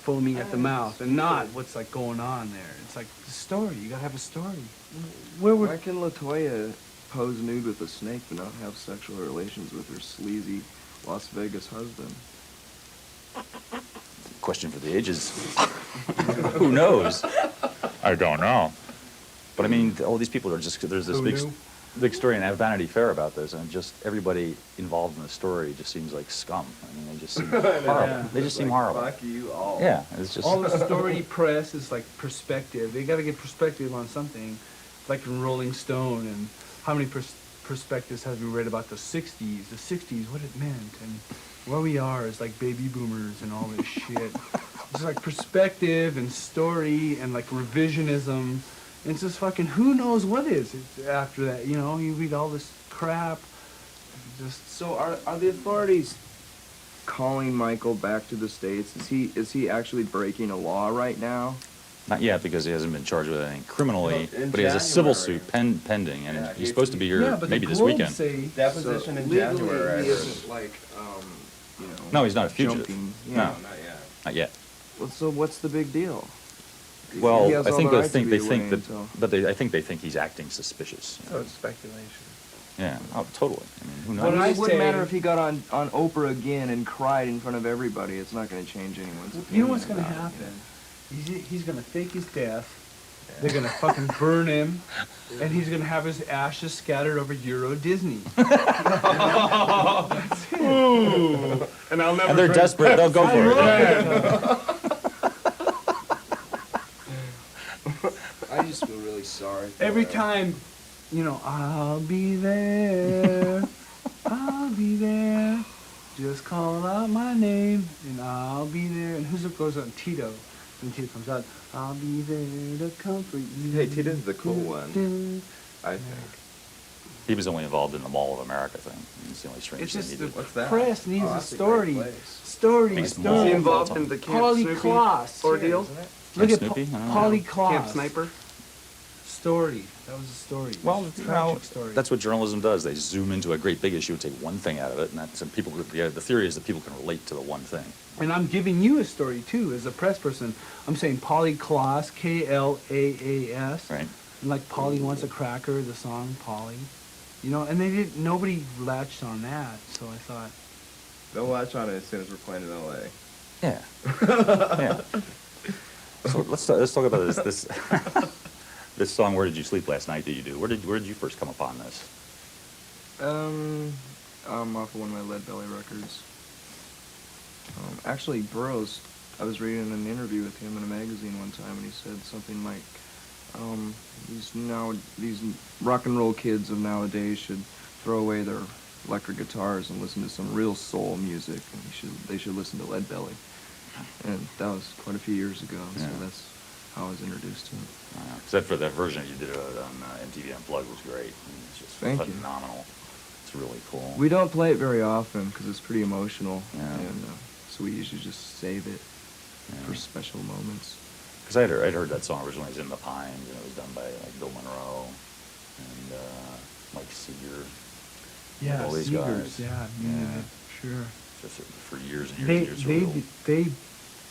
[SPEAKER 5] foaming at the mouth and not what's like going on there. It's like the story. You gotta have a story. Where
[SPEAKER 4] Why
[SPEAKER 5] would
[SPEAKER 4] can Latoya pose nude with a snake but not have sexual relations with her sleazy Las Vegas husband?
[SPEAKER 1] Question for the ages. Who knows? I don't know. But I mean, all these people are just, there's this
[SPEAKER 5] Who
[SPEAKER 1] big,
[SPEAKER 5] knew?
[SPEAKER 1] big story in Vanity Fair about this, and just everybody involved in the story just seems like scum. I mean, they just seem horrible.
[SPEAKER 5] Yeah.
[SPEAKER 1] They just seem
[SPEAKER 7] Like,
[SPEAKER 1] horrible.
[SPEAKER 7] Fuck you all.
[SPEAKER 1] Yeah, it's just.
[SPEAKER 5] all the story press is like perspective. They got to get perspective on something, like in Rolling Stone. And how many perspectives have we read about the '60s? The '60s, what it meant, and where we are as like baby boomers and all this shit. It's like perspective and story and like revisionism. It's just fucking who knows what is after that. You know, you read all this crap. Just
[SPEAKER 4] So are the authorities calling Michael back to the States? Is he actually breaking a law right now?
[SPEAKER 1] Not yet, because he hasn't been charged with anything criminally,
[SPEAKER 7] Well, in
[SPEAKER 1] but he has a civil
[SPEAKER 7] January.
[SPEAKER 1] suit pending, and
[SPEAKER 7] Yeah,
[SPEAKER 1] he's supposed to be here
[SPEAKER 5] yeah, but
[SPEAKER 1] maybe
[SPEAKER 5] the
[SPEAKER 1] this
[SPEAKER 5] Globe
[SPEAKER 1] weekend.
[SPEAKER 5] say
[SPEAKER 7] Deposition in
[SPEAKER 4] legally,
[SPEAKER 7] January. I
[SPEAKER 4] he
[SPEAKER 7] heard.
[SPEAKER 4] isn't like you know.
[SPEAKER 1] No, he's not a fugitive.
[SPEAKER 4] jumping.
[SPEAKER 1] No.
[SPEAKER 7] No, not yet.
[SPEAKER 1] Not yet.
[SPEAKER 4] Well, so what's the big deal?
[SPEAKER 1] Well,
[SPEAKER 4] He has
[SPEAKER 1] I
[SPEAKER 4] all
[SPEAKER 1] think
[SPEAKER 4] the
[SPEAKER 1] they
[SPEAKER 4] right to
[SPEAKER 1] think
[SPEAKER 4] be
[SPEAKER 1] they think
[SPEAKER 4] away
[SPEAKER 1] that,
[SPEAKER 4] until-
[SPEAKER 1] but I think they think he's acting suspicious.
[SPEAKER 6] So it's speculation.
[SPEAKER 1] Yeah, oh, totally. I mean, who
[SPEAKER 4] I
[SPEAKER 1] knows?
[SPEAKER 4] mean,
[SPEAKER 5] I
[SPEAKER 4] it wouldn't
[SPEAKER 5] say-
[SPEAKER 4] matter if he got on Oprah again and cried in front of everybody. It's not going to change anyone's opinion.
[SPEAKER 5] You know what's gonna
[SPEAKER 4] about it.
[SPEAKER 5] happen? He's gonna fake his death. They're gonna fucking burn him, and he's gonna have his ashes scattered over Euro Disney. That's it.
[SPEAKER 6] And I'll never.
[SPEAKER 1] And they're desperate. They'll go for it.
[SPEAKER 4] I just feel really sorry. For
[SPEAKER 5] Every
[SPEAKER 4] him.
[SPEAKER 5] time, you know, I'll be there. I'll be there. Just call out my name, and I'll be there. And who's it goes on? Tito. And Tito comes out. I'll be there to comfort you.
[SPEAKER 7] Hey, Tito's the cool one. I think.
[SPEAKER 1] He was only involved in the Mall of America thing. It's the only strange
[SPEAKER 5] It's
[SPEAKER 1] thing
[SPEAKER 5] just
[SPEAKER 1] he
[SPEAKER 5] the
[SPEAKER 1] did.
[SPEAKER 7] What's that?
[SPEAKER 5] press needs
[SPEAKER 7] Oh,
[SPEAKER 5] a
[SPEAKER 7] that's a great
[SPEAKER 5] story.
[SPEAKER 7] place.
[SPEAKER 5] Story,
[SPEAKER 1] Makes
[SPEAKER 6] Is
[SPEAKER 1] more
[SPEAKER 6] he
[SPEAKER 5] story.
[SPEAKER 6] involved in the Camp
[SPEAKER 5] Polly
[SPEAKER 6] Snoopy
[SPEAKER 5] Kloss.
[SPEAKER 6] ordeal?
[SPEAKER 5] Look at
[SPEAKER 1] Snoopy? I don't know.
[SPEAKER 5] Polly Kloss.
[SPEAKER 6] Camp Sniper?
[SPEAKER 5] Story. That was a story.
[SPEAKER 1] Well,
[SPEAKER 5] It's a
[SPEAKER 1] you know,
[SPEAKER 5] tragic story.
[SPEAKER 1] that's what journalism does. They zoom into a great big issue and take one thing out of it, and that's and people. The theory is that people can relate to the one thing.
[SPEAKER 5] And I'm giving you a story too, as a press person. I'm saying Polly Kloss, Klaas.
[SPEAKER 1] Right.
[SPEAKER 5] And like Polly Wants a Cracker, the song Polly. You know, and they didn't. Nobody latched on that, so I thought.
[SPEAKER 7] They'll latch on it as soon as we're playing in LA.
[SPEAKER 1] Yeah. Yeah. So let's talk about this this song. Where did you sleep last night? That you do. Where did you first come upon this?
[SPEAKER 4] I'm off of one of my Lead Belly records. Actually, Burroughs, I was reading an interview with him in a magazine one time, and he said something like, these rock and roll kids of nowadays should throw away their electric guitars and listen to some real soul music, and they should listen to Lead Belly. And that was quite a few years ago, so
[SPEAKER 1] Yeah.
[SPEAKER 4] that's how I was introduced to it.
[SPEAKER 1] Except for that version you did on MTV Unplugged was great. It's just
[SPEAKER 4] Thank you.
[SPEAKER 1] phenomenal. It's really cool.
[SPEAKER 4] We don't play it very often because it's pretty emotional,
[SPEAKER 1] Yeah.
[SPEAKER 4] and so we usually just save it for
[SPEAKER 1] Yeah.
[SPEAKER 4] special moments.
[SPEAKER 1] Because I'd heard that song originally was in the Pines, and it was done by like Bill Monroe and Mike Seeger.
[SPEAKER 5] Yeah,
[SPEAKER 1] all these
[SPEAKER 5] Seegers,
[SPEAKER 1] guys.
[SPEAKER 5] yeah,
[SPEAKER 1] Yeah.
[SPEAKER 5] sure.
[SPEAKER 1] Just for years and years
[SPEAKER 5] They,
[SPEAKER 1] and years.
[SPEAKER 5] they,
[SPEAKER 1] Dave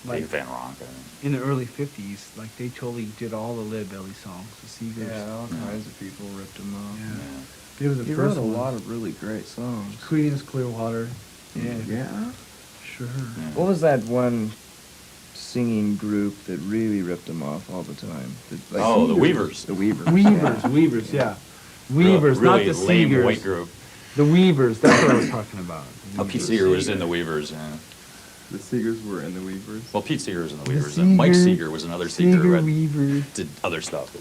[SPEAKER 5] like,
[SPEAKER 1] Van Ronk, I think.
[SPEAKER 5] in the early 50s, like, they totally did all the Lead Belly songs, the Seegers.
[SPEAKER 4] Yeah, all
[SPEAKER 1] Yeah.
[SPEAKER 4] kinds of people ripped him off.
[SPEAKER 5] Yeah.
[SPEAKER 1] Yeah.
[SPEAKER 5] They were the
[SPEAKER 4] He
[SPEAKER 5] first
[SPEAKER 4] wrote a
[SPEAKER 5] ones.
[SPEAKER 4] lot of really great songs.
[SPEAKER 5] Creedence Clearwater. Yeah.
[SPEAKER 4] Yeah?
[SPEAKER 5] Sure.
[SPEAKER 1] Yeah.
[SPEAKER 4] What was that one singing group that really ripped him off all the time?
[SPEAKER 1] Oh, the Weavers.
[SPEAKER 4] The Weavers.
[SPEAKER 5] Weavers, yeah. Weavers,
[SPEAKER 1] really
[SPEAKER 5] not the
[SPEAKER 1] lame
[SPEAKER 5] Seegers.
[SPEAKER 1] white group.
[SPEAKER 5] The Weavers, that's what I was talking about.
[SPEAKER 1] Oh, Pete Seeger was in the Weavers, yeah.
[SPEAKER 7] The Seegers were in the Weavers.
[SPEAKER 1] Well, Pete Seeger was in the
[SPEAKER 5] The
[SPEAKER 1] Weavers, and Mike
[SPEAKER 5] Seeger-
[SPEAKER 1] Seeger was another Seeger
[SPEAKER 5] Seeger
[SPEAKER 1] who
[SPEAKER 5] Weaver.
[SPEAKER 1] did other stuff.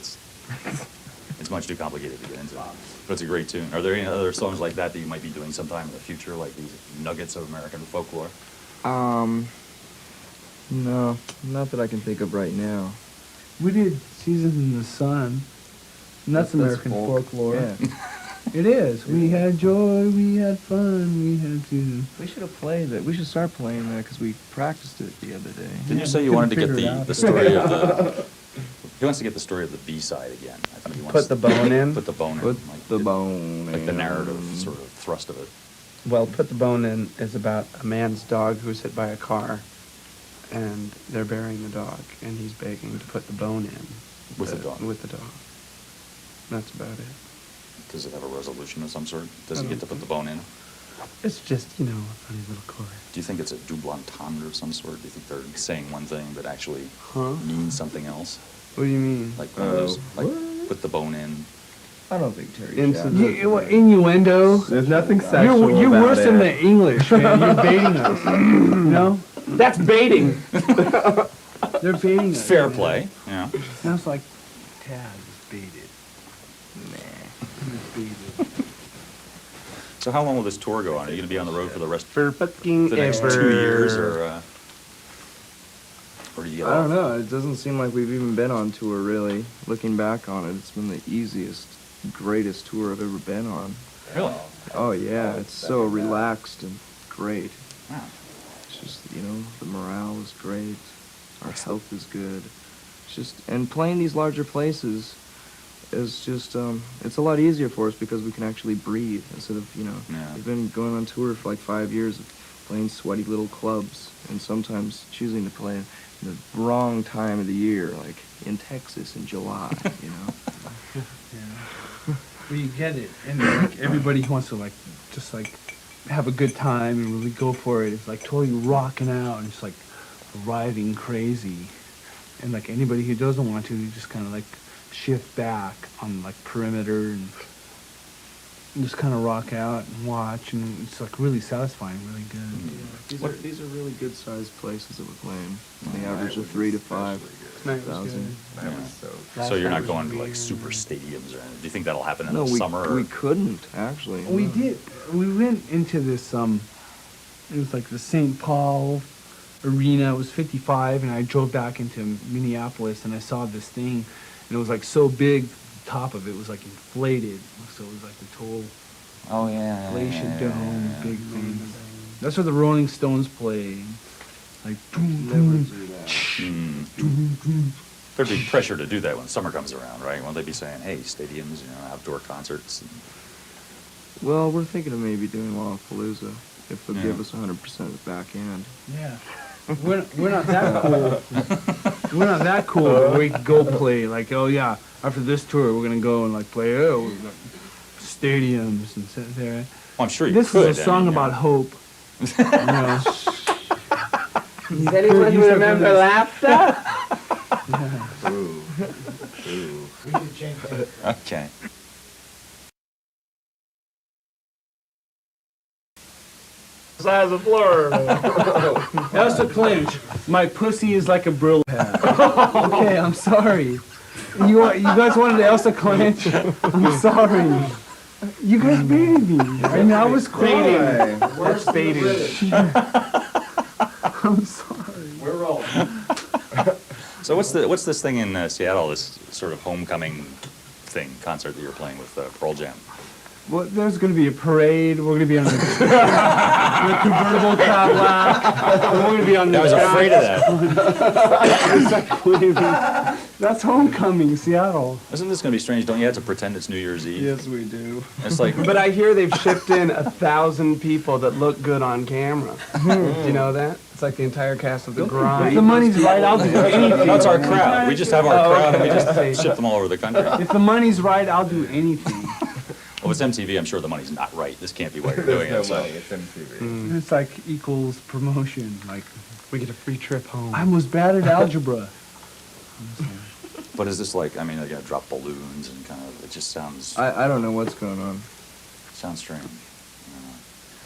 [SPEAKER 1] It's much too complicated to get into. But it's a great tune. Are there any other songs like that that you might be doing sometime in the future, like these nuggets of American folklore?
[SPEAKER 4] No, not that I can think of right now.
[SPEAKER 5] We did Seasons in the Sun. And that's American
[SPEAKER 4] folk.
[SPEAKER 5] folklore.
[SPEAKER 4] Yeah.
[SPEAKER 5] It is. We had joy, we had fun, we had to.
[SPEAKER 4] We should have played it. We should start playing that because we practiced it the other day.
[SPEAKER 1] Didn't you say you
[SPEAKER 5] couldn't
[SPEAKER 1] wanted to get
[SPEAKER 5] figure it out.
[SPEAKER 1] the story of the... He wants to get the story of the B-side again. I think he wants
[SPEAKER 6] Put the bone in?
[SPEAKER 1] Put the bone in.
[SPEAKER 4] Put the
[SPEAKER 1] the-
[SPEAKER 4] bone
[SPEAKER 1] Like the
[SPEAKER 4] in.
[SPEAKER 1] narrative sort of thrust of it.
[SPEAKER 6] Well, Put the Bone In is about a man's dog who's hit by a car, and they're burying the dog, and he's begging to put the bone in.
[SPEAKER 1] With the dog.
[SPEAKER 6] With the dog. That's about it.
[SPEAKER 1] Does it have a resolution of some sort? Does
[SPEAKER 6] I
[SPEAKER 1] he get to
[SPEAKER 6] don't
[SPEAKER 1] put the bone in?
[SPEAKER 6] It's just, a funny little chorus.
[SPEAKER 1] Do you think it's a double entendre of some sort? Do you think they're saying one thing but actually
[SPEAKER 6] Huh?
[SPEAKER 1] means something else?
[SPEAKER 6] What do you mean?
[SPEAKER 1] Like one of those, like
[SPEAKER 4] what?
[SPEAKER 1] put the bone in.
[SPEAKER 4] I don't think Terry
[SPEAKER 6] Into
[SPEAKER 4] Chapman.
[SPEAKER 6] the-
[SPEAKER 5] Innuendo.
[SPEAKER 7] There's nothing sexual
[SPEAKER 5] You're
[SPEAKER 7] about
[SPEAKER 5] worse
[SPEAKER 7] it.
[SPEAKER 5] than the English, man. You're baiting us. No?
[SPEAKER 6] That's baiting!
[SPEAKER 5] They're baiting us.
[SPEAKER 1] Fair
[SPEAKER 5] man.
[SPEAKER 1] play, yeah.
[SPEAKER 5] Sounds like Tad is baited. He's baited.
[SPEAKER 1] So how long will this tour go on? Are you going to be on the road for the rest
[SPEAKER 6] For fucking
[SPEAKER 1] the next 2 years, or do you get
[SPEAKER 4] I don't
[SPEAKER 1] off?
[SPEAKER 4] know. It doesn't seem like we've even been on tour, really. Looking back on it, it's been the easiest, greatest tour I've ever been on.
[SPEAKER 1] Really?
[SPEAKER 4] Oh, yeah. It's so relaxed and great.
[SPEAKER 1] Wow.
[SPEAKER 4] It's just, the morale is great. Our health is good. It's just, and playing these larger places is just, it's a lot easier for us because we can actually breathe instead of,
[SPEAKER 1] Yeah.
[SPEAKER 4] we've been going on tour for like 5 years of playing sweaty little clubs and sometimes choosing to play in the wrong time of the year, like in Texas in July,
[SPEAKER 5] Yeah. Well, you get it. And like everybody who wants to just have a good time and really go for it. It's like totally rocking out and just like riding crazy. And like anybody who doesn't want to, you just kind of like shift back on like perimeter and just kind of rock out and watch, and it's like really satisfying, really good.
[SPEAKER 4] These are really good sized places that we're playing. The
[SPEAKER 1] Oh,
[SPEAKER 4] average of 3 to 5
[SPEAKER 6] Tonight was
[SPEAKER 4] thousand.
[SPEAKER 6] good.
[SPEAKER 7] That was so.
[SPEAKER 1] So
[SPEAKER 6] Last
[SPEAKER 1] you're
[SPEAKER 6] time
[SPEAKER 1] not
[SPEAKER 6] was
[SPEAKER 1] going to like
[SPEAKER 6] weird.
[SPEAKER 1] super stadiums or anything? Do you think that'll happen in
[SPEAKER 4] No,
[SPEAKER 1] the summer? or-
[SPEAKER 4] we couldn't actually.
[SPEAKER 5] We did. We went into this. It was like the St. Paul arena. It was 55, and I drove back into Minneapolis, and I saw this thing, and it was like so big. The top of it was like inflated, so it was like the total
[SPEAKER 1] Oh yeah.
[SPEAKER 5] inflation dome,
[SPEAKER 1] yeah.
[SPEAKER 5] big thing. That's where the Rolling Stones play. Like boom,
[SPEAKER 4] Never
[SPEAKER 5] boom,
[SPEAKER 4] do that.
[SPEAKER 1] Mm.
[SPEAKER 5] boom, boom.
[SPEAKER 1] There'd be pressure to do that when summer comes around, right? Won't they be saying, "Hey, stadiums, outdoor concerts"?
[SPEAKER 4] Well, we're thinking of maybe doing Lollapalooza if they'll
[SPEAKER 1] Yeah.
[SPEAKER 4] give us 100% of the back end.
[SPEAKER 5] Yeah. We're not that cool. We're not that cool. But we could go play like, oh yeah, after this tour we're gonna go and like play stadiums and sit there.
[SPEAKER 1] Well, I'm sure you
[SPEAKER 5] This
[SPEAKER 1] could.
[SPEAKER 5] is a song about hope. You know.
[SPEAKER 6] Does anyone
[SPEAKER 5] You said
[SPEAKER 6] remember
[SPEAKER 5] this.
[SPEAKER 6] laughter?
[SPEAKER 7] Ooh. Ooh.
[SPEAKER 1] Okay.
[SPEAKER 6] Size of floor.
[SPEAKER 5] That's a clinch. My pussy is like a Brillo pad. Okay, I'm sorry. You guys wanted Elsa clinch? I'm sorry. You guys baited me. And I was quoting.
[SPEAKER 6] That's baiting.
[SPEAKER 5] I'm sorry.
[SPEAKER 3] We're rolling.
[SPEAKER 1] So what's this thing in Seattle? This sort of homecoming concert that you're playing with Pearl Jam.
[SPEAKER 5] Well, there's going to be a parade. We're going to be on the convertible Cadillac. We're going to be on the.
[SPEAKER 1] I was afraid of that.
[SPEAKER 5] That's homecoming, Seattle.
[SPEAKER 1] Isn't this going to be strange? Don't you have to pretend it's New Year's Eve?
[SPEAKER 4] Yes, we do.
[SPEAKER 1] It's like.
[SPEAKER 6] But I hear they've shipped in 1,000 people that look good on camera. Do you know that? It's like the entire cast of The
[SPEAKER 5] If
[SPEAKER 6] Grind.
[SPEAKER 5] the money's right, I'll do anything.
[SPEAKER 1] That's our crowd. We just have our crowd and we
[SPEAKER 6] okay.
[SPEAKER 1] just ship them all over the country.
[SPEAKER 5] If the money's right, I'll do anything.
[SPEAKER 1] Well, it's MTV. I'm sure the money's not right. This can't be why you're
[SPEAKER 7] There's
[SPEAKER 1] doing
[SPEAKER 7] no
[SPEAKER 1] it. So.
[SPEAKER 7] money. It's MTV.
[SPEAKER 5] It's like equals promotion. Like,
[SPEAKER 6] We get a free trip home.
[SPEAKER 5] I was bad at algebra.
[SPEAKER 1] But is this like? I mean, they're gonna drop balloons and kind of. It just sounds
[SPEAKER 4] I don't know what's going on.
[SPEAKER 1] sounds strange.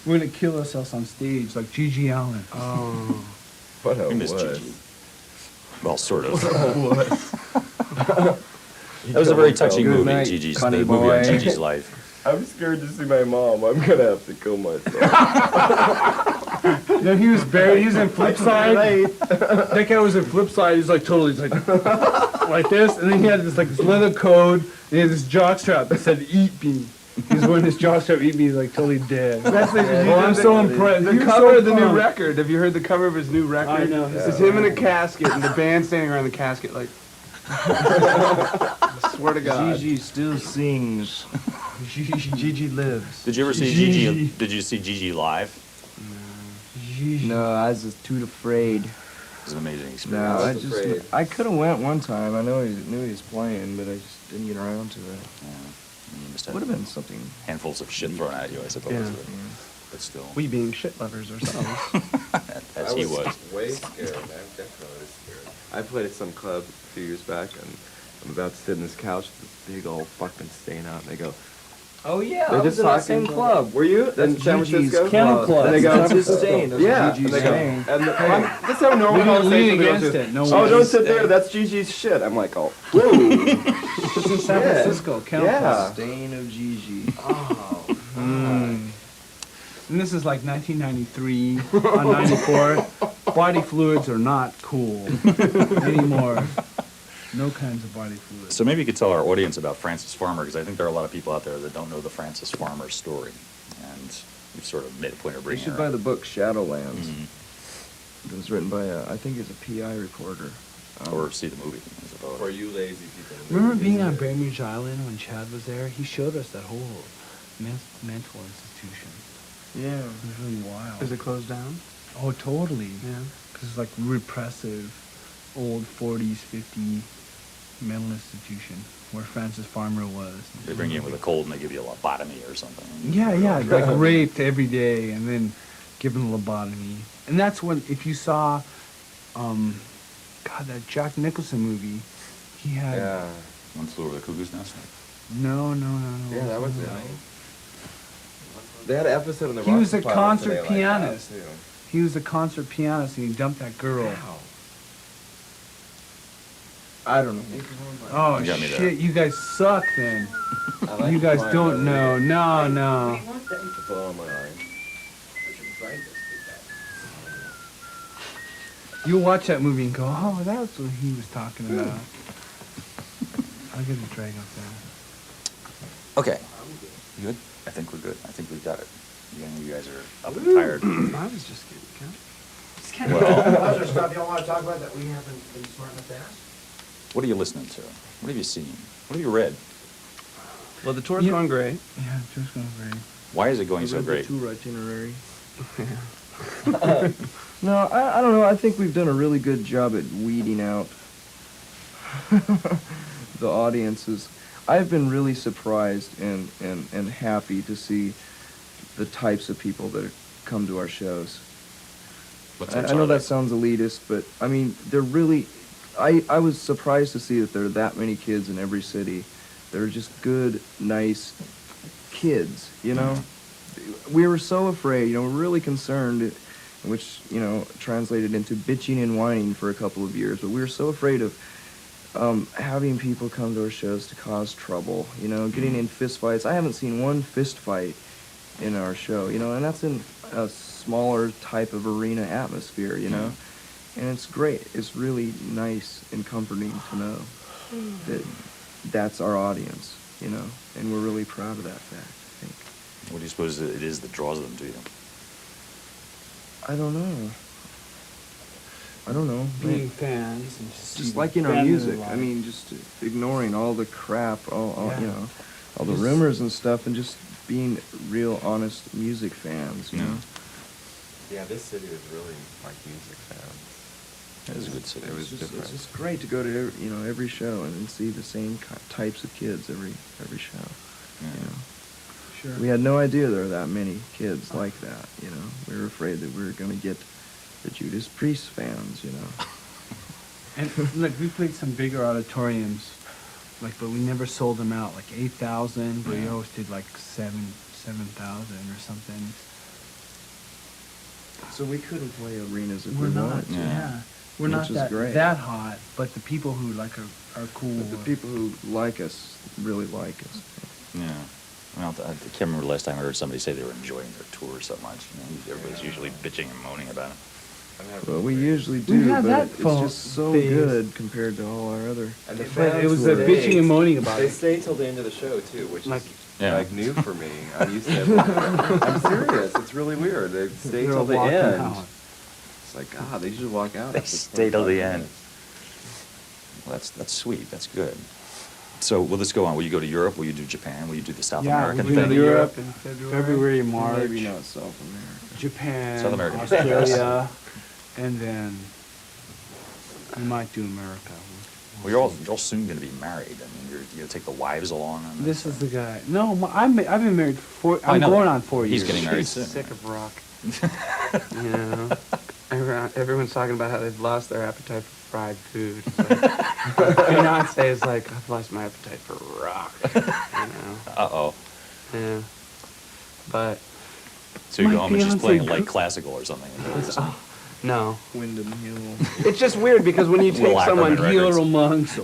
[SPEAKER 5] We're gonna kill ourselves on stage like Gigi Allen.
[SPEAKER 6] Oh.
[SPEAKER 7] But
[SPEAKER 1] We
[SPEAKER 7] it
[SPEAKER 1] miss
[SPEAKER 7] was.
[SPEAKER 1] Gigi. Well, sort of.
[SPEAKER 7] He
[SPEAKER 1] That was a
[SPEAKER 7] killed
[SPEAKER 1] very
[SPEAKER 7] himself.
[SPEAKER 1] touching
[SPEAKER 4] Good
[SPEAKER 1] movie,
[SPEAKER 4] night,
[SPEAKER 1] Gigi's,
[SPEAKER 4] funny
[SPEAKER 1] the movie on
[SPEAKER 4] boy.
[SPEAKER 1] Gigi's life.
[SPEAKER 7] I'm scared to see my mom. I'm gonna have to kill myself.
[SPEAKER 5] No, he was buried. He was in Flipside. That guy was in Flipside. He's like totally, he's like this, and then he had this like this leather coat. And he had this jockstrap that said "Eat Me." He's wearing this jockstrap. Eat Me. He's like totally dead. That's like, well, I'm so impressed.
[SPEAKER 6] The
[SPEAKER 5] You're
[SPEAKER 6] cover
[SPEAKER 5] so
[SPEAKER 6] of the new
[SPEAKER 5] pumped.
[SPEAKER 6] record. Have you heard the cover of his new record?
[SPEAKER 5] I know.
[SPEAKER 6] It's him in a casket and the band standing around the casket like. I swear to God.
[SPEAKER 4] Gigi still sings. Gigi lives.
[SPEAKER 1] Did you ever see
[SPEAKER 5] Gigi.
[SPEAKER 1] Gigi? Did you see Gigi live?
[SPEAKER 4] No, I was just too afraid.
[SPEAKER 1] It was an amazing
[SPEAKER 4] No,
[SPEAKER 1] experience.
[SPEAKER 7] I
[SPEAKER 4] I
[SPEAKER 7] was
[SPEAKER 4] just
[SPEAKER 7] afraid.
[SPEAKER 4] I could have went one time. I knew he was playing, but I just didn't get around to it.
[SPEAKER 1] Yeah. You must have
[SPEAKER 4] Would have been something.
[SPEAKER 1] handfuls of shit thrown at you, I suppose.
[SPEAKER 6] Yeah.
[SPEAKER 1] But still,
[SPEAKER 6] We being shit lovers ourselves.
[SPEAKER 1] as he was.
[SPEAKER 7] way scared. I'm definitely scared. I played at some club a few years back, and I'm about to sit in this couch with this big old fucking stain out, and they go,
[SPEAKER 4] Oh yeah,
[SPEAKER 7] they're just talking. Were you?
[SPEAKER 4] That's
[SPEAKER 7] in San
[SPEAKER 4] Gigi's
[SPEAKER 7] Francisco?
[SPEAKER 4] Kennel Club.
[SPEAKER 7] And they go,
[SPEAKER 4] That's his stain. That's
[SPEAKER 7] yeah.
[SPEAKER 4] Gigi's
[SPEAKER 7] And they go,
[SPEAKER 4] stain.
[SPEAKER 7] and that's how normal
[SPEAKER 5] Lean
[SPEAKER 7] conversation goes.
[SPEAKER 5] against it. No
[SPEAKER 7] Oh,
[SPEAKER 5] worries.
[SPEAKER 7] don't sit there. That's Gigi's shit. I'm like, oh, whoa.
[SPEAKER 5] It's in San
[SPEAKER 7] Yeah.
[SPEAKER 5] Francisco. Kennel
[SPEAKER 7] Yeah.
[SPEAKER 5] Club.
[SPEAKER 4] Stain of Gigi.
[SPEAKER 7] Oh.
[SPEAKER 5] And this is like 1993 on 94. Body fluids are not cool anymore. No kinds of body fluids.
[SPEAKER 1] So maybe you could tell our audience about Francis Farmer, because I think there are a lot of people out there that don't know the Francis Farmer story, and we've sort of made a point of
[SPEAKER 4] You
[SPEAKER 1] bringing
[SPEAKER 4] should
[SPEAKER 1] her
[SPEAKER 4] buy
[SPEAKER 1] up.
[SPEAKER 4] the book Shadowlands.
[SPEAKER 1] Mhm.
[SPEAKER 4] It was written by I think he's a PI reporter.
[SPEAKER 1] Or see the movie, I suppose.
[SPEAKER 7] For you lazy people.
[SPEAKER 5] Remember being on Bainbridge Island when Chad was there? He showed us that whole mental institution.
[SPEAKER 4] Yeah.
[SPEAKER 5] It was really wild.
[SPEAKER 6] Is it closed down?
[SPEAKER 5] Oh, totally.
[SPEAKER 6] Yeah.
[SPEAKER 5] Because it's like repressive, old 40s, 50s mental institution where Francis Farmer was.
[SPEAKER 1] They bring you in with a cold and they give you a lobotomy or something.
[SPEAKER 5] Yeah, like raped every day and then given a lobotomy. And that's when, if you saw, God, that Jack Nicholson movie, he had...
[SPEAKER 7] Yeah.
[SPEAKER 1] One Flew Over the Cuckoo's Nest.
[SPEAKER 5] No.
[SPEAKER 7] Yeah, that was it. They had an episode in the
[SPEAKER 5] He
[SPEAKER 7] Rock
[SPEAKER 5] was a
[SPEAKER 7] Department
[SPEAKER 5] concert
[SPEAKER 7] today like that,
[SPEAKER 5] pianist.
[SPEAKER 7] too.
[SPEAKER 5] He was a concert pianist and he dumped that girl.
[SPEAKER 7] Wow.
[SPEAKER 4] I don't know.
[SPEAKER 5] Oh,
[SPEAKER 1] You got me
[SPEAKER 5] shit,
[SPEAKER 1] there.
[SPEAKER 5] you guys suck then.
[SPEAKER 7] I like
[SPEAKER 5] You guys
[SPEAKER 7] flying
[SPEAKER 5] don't
[SPEAKER 7] over
[SPEAKER 5] know.
[SPEAKER 7] here.
[SPEAKER 5] No.
[SPEAKER 3] What do you want then?
[SPEAKER 7] To put on my eye.
[SPEAKER 5] You'll watch that movie and go, oh, that's what he was talking about. I'll get the drag up there.
[SPEAKER 1] Okay. You good? I think we're good. I think we've got it. You guys are up and tired.
[SPEAKER 6] I was just kidding.
[SPEAKER 3] Just kind of.
[SPEAKER 1] Well,
[SPEAKER 3] Other stuff y'all want to talk about that we haven't been smart enough to ask?
[SPEAKER 1] what are you listening to? What have you seen? What have you read?
[SPEAKER 6] Well, the tour's
[SPEAKER 5] Yeah.
[SPEAKER 6] going great.
[SPEAKER 5] Yeah, just going great.
[SPEAKER 1] Why is it going so great?
[SPEAKER 4] Tour itinerary. No, I don't know. I think we've done a really good job at weeding out the audiences. I've been really surprised and happy to see the types of people that come to our shows.
[SPEAKER 1] What
[SPEAKER 4] I
[SPEAKER 1] types
[SPEAKER 4] know
[SPEAKER 1] are
[SPEAKER 4] that
[SPEAKER 1] they?
[SPEAKER 4] sounds elitist, but I mean, they're really... I was surprised to see that there are that many kids in every city. They're just good, nice kids, you know? We were so afraid, you know, we're really concerned, which, you know, translated into bitching and whining for a couple of years, but we were so afraid of having people come to our shows to cause trouble, you know, getting in fist fights. I haven't seen one fist fight in our show, you know, and that's in a smaller type of arena atmosphere, you know. And it's great. It's really nice and comforting to know that that's our audience, you know, and we're really proud of that fact, I think.
[SPEAKER 1] What do you suppose it is that draws them to you?
[SPEAKER 4] I don't know.
[SPEAKER 5] Being fans and
[SPEAKER 4] Just like in our music. I mean, just ignoring all the crap, all you know, all the rumors and stuff, and just being real, honest music fans, you know.
[SPEAKER 7] Yeah, this city is really like music fans.
[SPEAKER 1] It was a good city.
[SPEAKER 7] It was different.
[SPEAKER 4] It's just great to go to every show and see the same types of kids every show.
[SPEAKER 1] Yeah.
[SPEAKER 4] You know.
[SPEAKER 5] Sure.
[SPEAKER 4] We had no idea there were that many kids like that. You know, we were afraid that we were going to get the Judas Priest fans. You know.
[SPEAKER 5] And look, we played some bigger auditoriums, like, but we never sold them out. Like 8,000, but we always did like 7,000 or something.
[SPEAKER 4] So we couldn't play arenas if
[SPEAKER 5] We're
[SPEAKER 4] we
[SPEAKER 5] not,
[SPEAKER 4] wanted to.
[SPEAKER 5] yeah. We're
[SPEAKER 4] Which
[SPEAKER 5] not
[SPEAKER 4] is
[SPEAKER 5] that
[SPEAKER 4] great.
[SPEAKER 5] that hot, but the people who like are cool.
[SPEAKER 4] But the people who like us really like us.
[SPEAKER 1] Yeah. Well, I can't remember the last time I heard somebody say they were enjoying their tour so much. You know, everybody's usually bitching and moaning about it.
[SPEAKER 4] Well, we usually
[SPEAKER 5] We
[SPEAKER 4] do,
[SPEAKER 5] had
[SPEAKER 4] but
[SPEAKER 5] that
[SPEAKER 4] it's
[SPEAKER 5] phone
[SPEAKER 4] just so
[SPEAKER 5] phase.
[SPEAKER 4] good compared to all our other.
[SPEAKER 7] And the
[SPEAKER 5] But it
[SPEAKER 7] fans
[SPEAKER 5] was the
[SPEAKER 7] were-
[SPEAKER 5] bitching and moaning about
[SPEAKER 7] They
[SPEAKER 5] it.
[SPEAKER 7] stay till the end of the show too, which
[SPEAKER 5] Like-
[SPEAKER 7] is
[SPEAKER 1] Yeah.
[SPEAKER 7] like new for me. I'm used to. I'm serious. It's really weird. They stay
[SPEAKER 5] They're
[SPEAKER 7] till the
[SPEAKER 5] walking
[SPEAKER 7] end.
[SPEAKER 5] out.
[SPEAKER 7] It's like God. They usually walk out.
[SPEAKER 1] They
[SPEAKER 7] after
[SPEAKER 1] stay till the
[SPEAKER 7] 25
[SPEAKER 1] end.
[SPEAKER 7] minutes.
[SPEAKER 1] Well, that's sweet. That's good. So will this go on? Will you go to Europe? Will you do Japan? Will you do the South
[SPEAKER 5] Yeah,
[SPEAKER 1] American
[SPEAKER 5] we go
[SPEAKER 1] thing?
[SPEAKER 5] to Europe in
[SPEAKER 6] February.
[SPEAKER 5] February, March.
[SPEAKER 4] Maybe not South America.
[SPEAKER 5] Japan,
[SPEAKER 1] South America.
[SPEAKER 5] Australia, and then we might do America.
[SPEAKER 1] Well, you're all soon going to be married. I mean, you're going to take the wives along on
[SPEAKER 5] This is the guy. No, I've been married for.
[SPEAKER 1] I
[SPEAKER 5] I'm
[SPEAKER 1] know
[SPEAKER 5] going
[SPEAKER 1] that.
[SPEAKER 5] on 4 years.
[SPEAKER 1] He's getting married
[SPEAKER 6] She's
[SPEAKER 1] soon.
[SPEAKER 6] sick of rock. You know, everyone's talking about how they've lost their appetite for fried food. It's like, Beyonce is like, I've lost my appetite for rock. You know,
[SPEAKER 1] Uh-oh.
[SPEAKER 6] yeah. But
[SPEAKER 1] So you
[SPEAKER 5] My
[SPEAKER 1] go home and she's
[SPEAKER 5] fiancé
[SPEAKER 1] playing light
[SPEAKER 5] cook-
[SPEAKER 1] classical or something.
[SPEAKER 6] no,
[SPEAKER 4] Windham Hill.
[SPEAKER 6] it's just weird because when you take
[SPEAKER 1] Will
[SPEAKER 6] someone,
[SPEAKER 1] Ackerman
[SPEAKER 5] Heel
[SPEAKER 1] records.
[SPEAKER 5] amongst.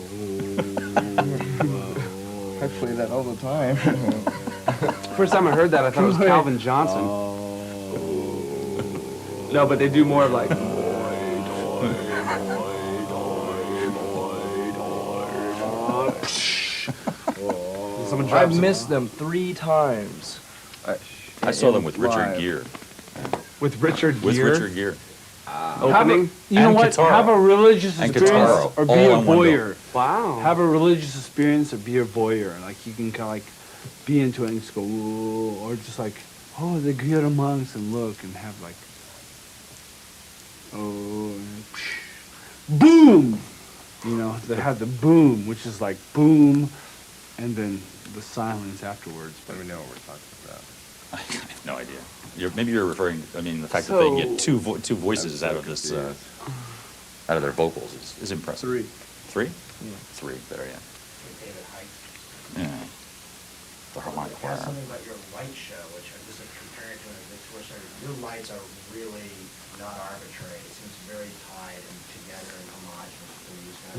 [SPEAKER 4] I play that all the time.
[SPEAKER 6] first time I heard that, I thought it was Calvin Johnson. No, but they do more of like. Someone
[SPEAKER 4] I've
[SPEAKER 6] drops it.
[SPEAKER 4] missed them 3 times.
[SPEAKER 1] I saw them with Richard
[SPEAKER 4] Live.
[SPEAKER 1] Gere.
[SPEAKER 6] With Richard
[SPEAKER 1] With
[SPEAKER 6] Gere
[SPEAKER 1] Richard Gere.
[SPEAKER 6] opening.
[SPEAKER 5] You know
[SPEAKER 1] And
[SPEAKER 5] what?
[SPEAKER 1] Kitaro.
[SPEAKER 5] Have a religious
[SPEAKER 1] And
[SPEAKER 5] experience
[SPEAKER 1] Kitaro,
[SPEAKER 5] or be
[SPEAKER 1] all
[SPEAKER 5] a
[SPEAKER 1] in one bill.
[SPEAKER 5] voyeur.
[SPEAKER 6] Wow.
[SPEAKER 5] Have a religious experience or be a voyeur. Like you can kind of like be into it and just go, ooh, or just like, oh, the good monks and look and have like, oh, and boom. You know, they have the boom, which is like boom, and then the silence afterwards.
[SPEAKER 7] Let me know what we're talking about.
[SPEAKER 1] I have no idea. Maybe you're referring. I mean, the fact that they can get two voices
[SPEAKER 7] I'm
[SPEAKER 1] out
[SPEAKER 7] so
[SPEAKER 1] of this,
[SPEAKER 7] confused.
[SPEAKER 1] out of their vocals is impressive.
[SPEAKER 4] 3.
[SPEAKER 1] 3?
[SPEAKER 4] Yeah.
[SPEAKER 1] 3. There, yeah.
[SPEAKER 3] David Height.
[SPEAKER 1] Yeah. The harmonic
[SPEAKER 3] Ask
[SPEAKER 1] choir.
[SPEAKER 3] something about your light show, which this is compared to the tour show. Your lights are really not arbitrary. It seems very tied and together and homogeneous.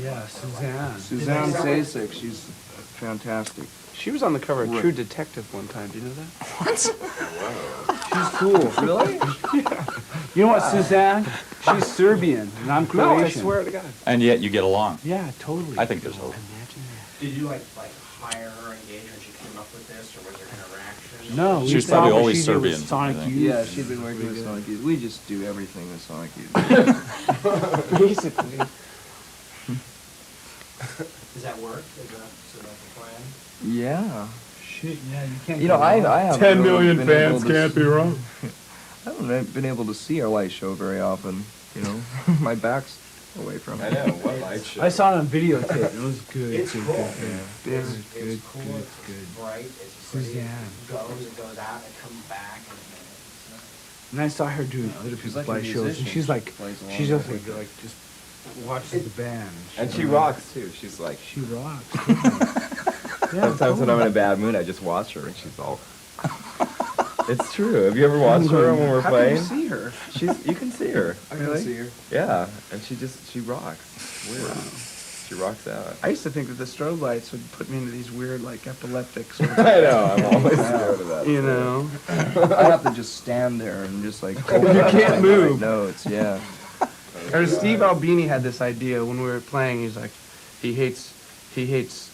[SPEAKER 5] Yeah, Suzanne.
[SPEAKER 4] Suzanne Sasek, she's fantastic.
[SPEAKER 6] She was on the cover of
[SPEAKER 4] Right.
[SPEAKER 6] True Detective one time. Do you know that?
[SPEAKER 5] She's cool.
[SPEAKER 4] Really?
[SPEAKER 5] You know what, Suzanne? She's Serbian and I'm
[SPEAKER 6] No, I
[SPEAKER 5] Croatian.
[SPEAKER 6] swear to God.
[SPEAKER 1] And yet you get along.
[SPEAKER 5] Yeah, totally.
[SPEAKER 1] I think there's hope.
[SPEAKER 6] Imagine that.
[SPEAKER 3] Did you like hire her, engage her, and she came up with this, or was there interaction?
[SPEAKER 5] No,
[SPEAKER 1] She was
[SPEAKER 5] we
[SPEAKER 1] probably
[SPEAKER 5] saw what
[SPEAKER 1] always
[SPEAKER 5] she did with
[SPEAKER 1] Serbian,
[SPEAKER 5] Sonic
[SPEAKER 1] I think.
[SPEAKER 5] Youth.
[SPEAKER 4] Yeah, she'd been working with Sonic Youth. We just do everything with Sonic Youth.
[SPEAKER 6] Basically.
[SPEAKER 3] Does that work? Is that the plan?
[SPEAKER 4] Yeah.
[SPEAKER 5] Shit, yeah, you can't.
[SPEAKER 4] You know,
[SPEAKER 5] go
[SPEAKER 4] I
[SPEAKER 5] wrong.
[SPEAKER 4] haven't
[SPEAKER 5] 10
[SPEAKER 4] really
[SPEAKER 5] million
[SPEAKER 4] been
[SPEAKER 5] fans
[SPEAKER 4] able to
[SPEAKER 5] can't be wrong.
[SPEAKER 4] I haven't been able to see our light show very often. You know, my back's away from
[SPEAKER 7] I
[SPEAKER 4] it.
[SPEAKER 7] know what light show.
[SPEAKER 5] I saw it on videotape. It was good.
[SPEAKER 3] It's
[SPEAKER 5] good,
[SPEAKER 3] cool.
[SPEAKER 5] good,
[SPEAKER 6] Yeah.
[SPEAKER 5] good.
[SPEAKER 3] It's
[SPEAKER 5] Good,
[SPEAKER 3] cool,
[SPEAKER 5] good,
[SPEAKER 3] it's
[SPEAKER 5] good.
[SPEAKER 3] bright, it's pretty.
[SPEAKER 5] Suzanne.
[SPEAKER 3] It goes out, it comes back, and
[SPEAKER 5] And I saw her doing other
[SPEAKER 4] She's
[SPEAKER 5] people's
[SPEAKER 4] like a
[SPEAKER 5] live shows, and
[SPEAKER 4] musician.
[SPEAKER 5] she's like,
[SPEAKER 4] She plays along
[SPEAKER 5] she's just
[SPEAKER 4] with
[SPEAKER 5] like just watches the band.
[SPEAKER 7] And she rocks too. She's like.
[SPEAKER 5] She rocks. Yeah,
[SPEAKER 7] Sometimes when I'm in a bad mood, I just watch her and she's all. It's true. Have you ever watched her when we're
[SPEAKER 4] How
[SPEAKER 7] playing?
[SPEAKER 4] can you see her?
[SPEAKER 7] You can see her.
[SPEAKER 4] I can see her.
[SPEAKER 7] Yeah, and she rocks. Weird. She rocks out.
[SPEAKER 4] I used to think that the strobe lights would put me into these weird, like, epileptic sort of...
[SPEAKER 7] I know. I'm always scared of that.
[SPEAKER 6] You know.
[SPEAKER 4] I have to just stand there and just, like...
[SPEAKER 6] You can't move.
[SPEAKER 4] Notes, yeah.
[SPEAKER 6] Or Steve Albini had this idea when we were playing. He's like, he hates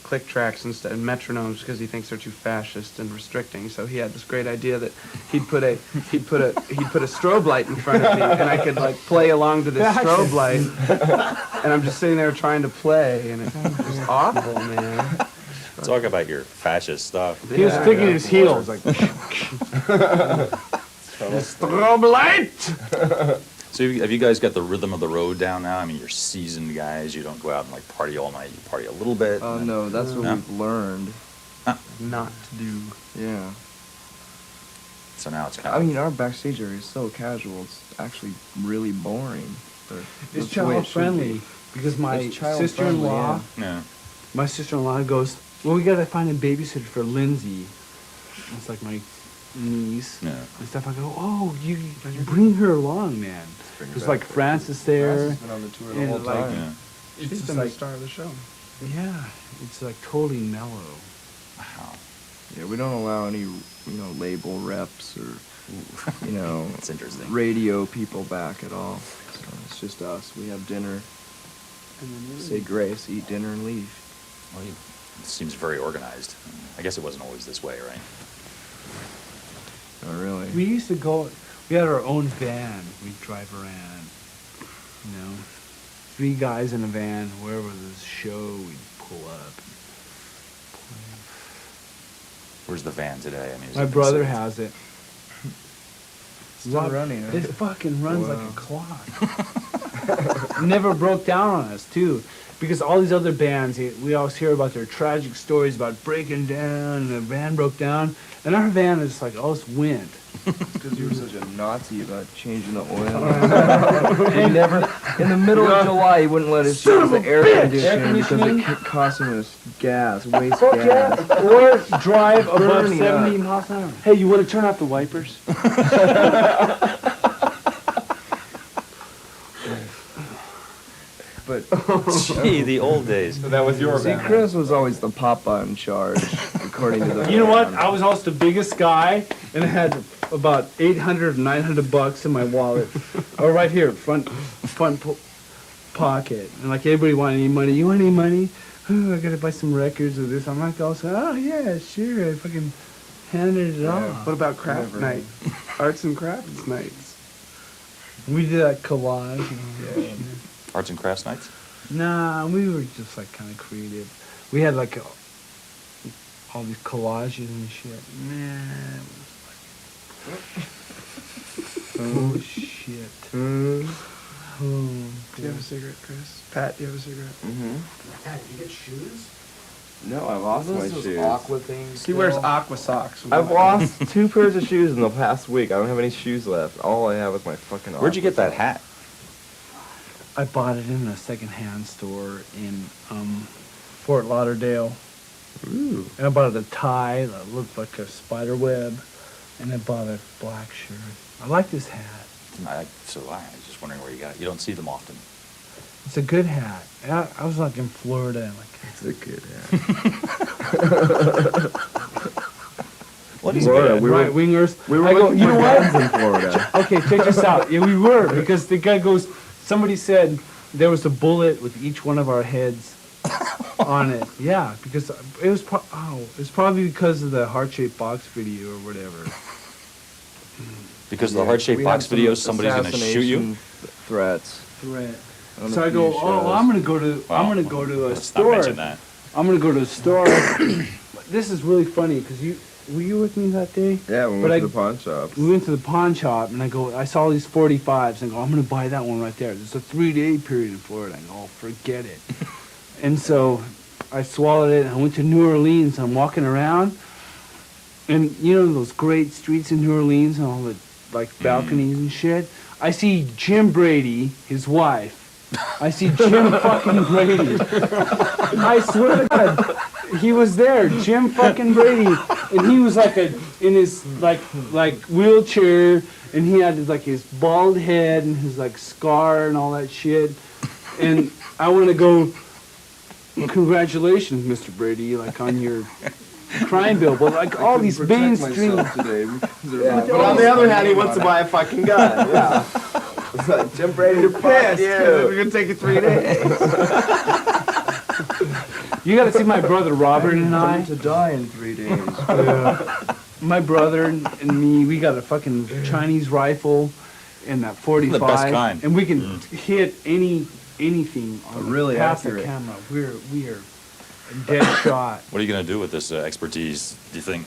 [SPEAKER 6] click tracks instead and metronomes because he thinks they're too fascist and restricting. So he had this great idea that he'd put a strobe light in front of me and I could like play along to this strobe light. And I'm just sitting there trying to play and it was awful, man.
[SPEAKER 1] Talk about your fascist stuff.
[SPEAKER 5] He was sticking his heels like. Strobe light.
[SPEAKER 1] So have you guys got the rhythm of the road down now? I mean, you're seasoned guys. You don't go out and like party all night. You party a little bit.
[SPEAKER 4] Oh,
[SPEAKER 1] and then-
[SPEAKER 4] no, that's what
[SPEAKER 1] No?
[SPEAKER 4] we've learned.
[SPEAKER 6] Not to do.
[SPEAKER 4] Yeah.
[SPEAKER 1] So now it's kind
[SPEAKER 4] I
[SPEAKER 1] of.
[SPEAKER 4] mean, our backstage area is so casual, it's actually really boring. But
[SPEAKER 5] It's
[SPEAKER 4] that's the way it
[SPEAKER 5] child
[SPEAKER 4] should
[SPEAKER 5] friendly
[SPEAKER 4] be.
[SPEAKER 5] because my
[SPEAKER 4] It's child
[SPEAKER 5] sister-in-law,
[SPEAKER 4] friendly,
[SPEAKER 1] Yeah.
[SPEAKER 5] my sister-in-law goes, well, we gotta find a babysitter for Lindsay. It's like my niece
[SPEAKER 1] Yeah.
[SPEAKER 5] and stuff. I go, oh, you bring her along, man.
[SPEAKER 7] bring her
[SPEAKER 5] There's
[SPEAKER 7] back.
[SPEAKER 5] like Francis there.
[SPEAKER 4] Francis has been on the tour the
[SPEAKER 5] and
[SPEAKER 4] whole
[SPEAKER 5] like-
[SPEAKER 4] time.
[SPEAKER 1] Yeah.
[SPEAKER 5] It's
[SPEAKER 6] She's
[SPEAKER 5] just
[SPEAKER 6] been the
[SPEAKER 5] like,
[SPEAKER 6] star of the show.
[SPEAKER 5] yeah, it's like totally mellow.
[SPEAKER 1] Wow.
[SPEAKER 4] Yeah, we don't allow any, label reps or,
[SPEAKER 1] That's interesting.
[SPEAKER 4] radio people back at all. So it's just us. We have dinner,
[SPEAKER 6] And then you
[SPEAKER 4] say grace, eat dinner, and leave.
[SPEAKER 1] Well, it seems very organized. I guess it wasn't always this way, right?
[SPEAKER 4] Not really.
[SPEAKER 5] We used to go, we had our own van. We'd drive around, 3 guys in a van, wherever there's a show, we'd pull up.
[SPEAKER 1] Where's the van today? I mean, is
[SPEAKER 5] My
[SPEAKER 1] it
[SPEAKER 5] brother
[SPEAKER 1] considered-
[SPEAKER 5] has it.
[SPEAKER 4] Still running, huh?
[SPEAKER 5] It fucking runs like
[SPEAKER 4] Wow.
[SPEAKER 5] a clock. Never broke down on us, too. Because all these other bands, we always hear about their tragic stories about breaking down, and the van broke down. And our van is like, oh, it's wind.
[SPEAKER 4] Because you were such a Nazi about changing the oil. He never, in the middle of July, he wouldn't let us use the air conditioning because it cost him us gas, waste gas.
[SPEAKER 5] Or drive above
[SPEAKER 4] Burning
[SPEAKER 5] 70
[SPEAKER 4] up.
[SPEAKER 5] miles an hour. Hey, you want to turn off the wipers?
[SPEAKER 4] But
[SPEAKER 1] Gee, the old days.
[SPEAKER 8] So that was your
[SPEAKER 4] see,
[SPEAKER 8] band.
[SPEAKER 4] Chris was always the papa in charge, according to the.
[SPEAKER 5] You know what?
[SPEAKER 4] band.
[SPEAKER 5] I was also the biggest guy, and I had about 800, 900 bucks in my wallet, or right here, front pocket. And like everybody wanted any money. You want any money? Oh, I gotta buy some records or this. I'm like, also, oh yeah, sure. I fucking handed it off.
[SPEAKER 6] What about craft
[SPEAKER 4] Never.
[SPEAKER 6] night? Arts and crafts nights.
[SPEAKER 5] We did that collage. And all that shit.
[SPEAKER 1] Arts and crafts nights?
[SPEAKER 5] Nah, we were just like kind of creative. We had like all these collages and shit. Man, it was like, oh shit. Oh.
[SPEAKER 6] Do you have a cigarette, Chris? Pat, do you have a cigarette?
[SPEAKER 3] Pat, did you get shoes?
[SPEAKER 7] No, I lost my shoes.
[SPEAKER 4] Aqua things.
[SPEAKER 6] He wears aqua socks.
[SPEAKER 7] I've lost 2 pairs of shoes in the past week. I don't have any shoes left. All I have is my fucking.
[SPEAKER 1] Where'd you get that
[SPEAKER 7] Aqua
[SPEAKER 1] hat?
[SPEAKER 5] I bought it in a secondhand store in Fort Lauderdale.
[SPEAKER 7] Ooh.
[SPEAKER 5] And I bought a tie that looked like a spider web, and I bought a black shirt. I like this hat.
[SPEAKER 1] I was just wondering where you got it. You don't see them often.
[SPEAKER 5] It's a good hat. I was like in Florida, and like
[SPEAKER 7] It's a good hat.
[SPEAKER 1] What is
[SPEAKER 4] Florida,
[SPEAKER 1] it?
[SPEAKER 4] we
[SPEAKER 5] right
[SPEAKER 4] were-
[SPEAKER 5] wingers.
[SPEAKER 4] We were
[SPEAKER 5] I go,
[SPEAKER 4] looking
[SPEAKER 5] you
[SPEAKER 4] for
[SPEAKER 5] know what?
[SPEAKER 4] bands in Florida.
[SPEAKER 5] Okay, check this out. Yeah, we were, because the guy goes, somebody said there was a bullet with each one of our heads on it. Yeah, because it was probably because of the heart-shaped box video or whatever.
[SPEAKER 1] Because of the
[SPEAKER 4] Yeah,
[SPEAKER 1] heart-shaped
[SPEAKER 4] we
[SPEAKER 1] box
[SPEAKER 4] had some
[SPEAKER 1] videos, somebody's gonna shoot you?
[SPEAKER 4] assassination Threats.
[SPEAKER 5] Right.
[SPEAKER 4] on a
[SPEAKER 5] So I
[SPEAKER 4] few
[SPEAKER 5] go,
[SPEAKER 4] shows.
[SPEAKER 5] well, I'm gonna go to a
[SPEAKER 1] Let's
[SPEAKER 5] store.
[SPEAKER 1] not mention that.
[SPEAKER 5] I'm gonna go to a store. This is really funny because were you with me that day?
[SPEAKER 7] Yeah, we
[SPEAKER 5] But
[SPEAKER 7] went
[SPEAKER 5] I-
[SPEAKER 7] to the pawn shop.
[SPEAKER 5] We went to the pawn shop, and I saw these 45s, and I go, I'm gonna buy that one right there. There's a 3-day period in Florida. I go, oh, forget it. And so I swallowed it, and I went to New Orleans. I'm walking around, and you know those great streets in New Orleans and all the like balconies and shit. I see Jim Brady, his wife. I see Jim fucking Brady. I swear to God, he was there, Jim fucking Brady, and he was like in his like wheelchair, and he had like his bald head and his like scar and all that shit. And I want to go, well, congratulations, Mr. Brady, like on your crime bill, but like all these mainstream.
[SPEAKER 4] today because
[SPEAKER 7] Yeah, but on the other hand, he wants to buy a fucking gun. Yeah. It's like, jump right in your pants,
[SPEAKER 4] We're gonna take you 3 days.
[SPEAKER 5] You gotta see my brother Robert and I.
[SPEAKER 4] To die in 3 days.
[SPEAKER 5] My brother and me, we got a fucking Chinese rifle and that 45.
[SPEAKER 1] The best kind.
[SPEAKER 5] And we can hit anything on
[SPEAKER 4] Really
[SPEAKER 5] past
[SPEAKER 4] accurate.
[SPEAKER 5] the camera. We are a dead shot.
[SPEAKER 1] What are you gonna do with this expertise? Do you think?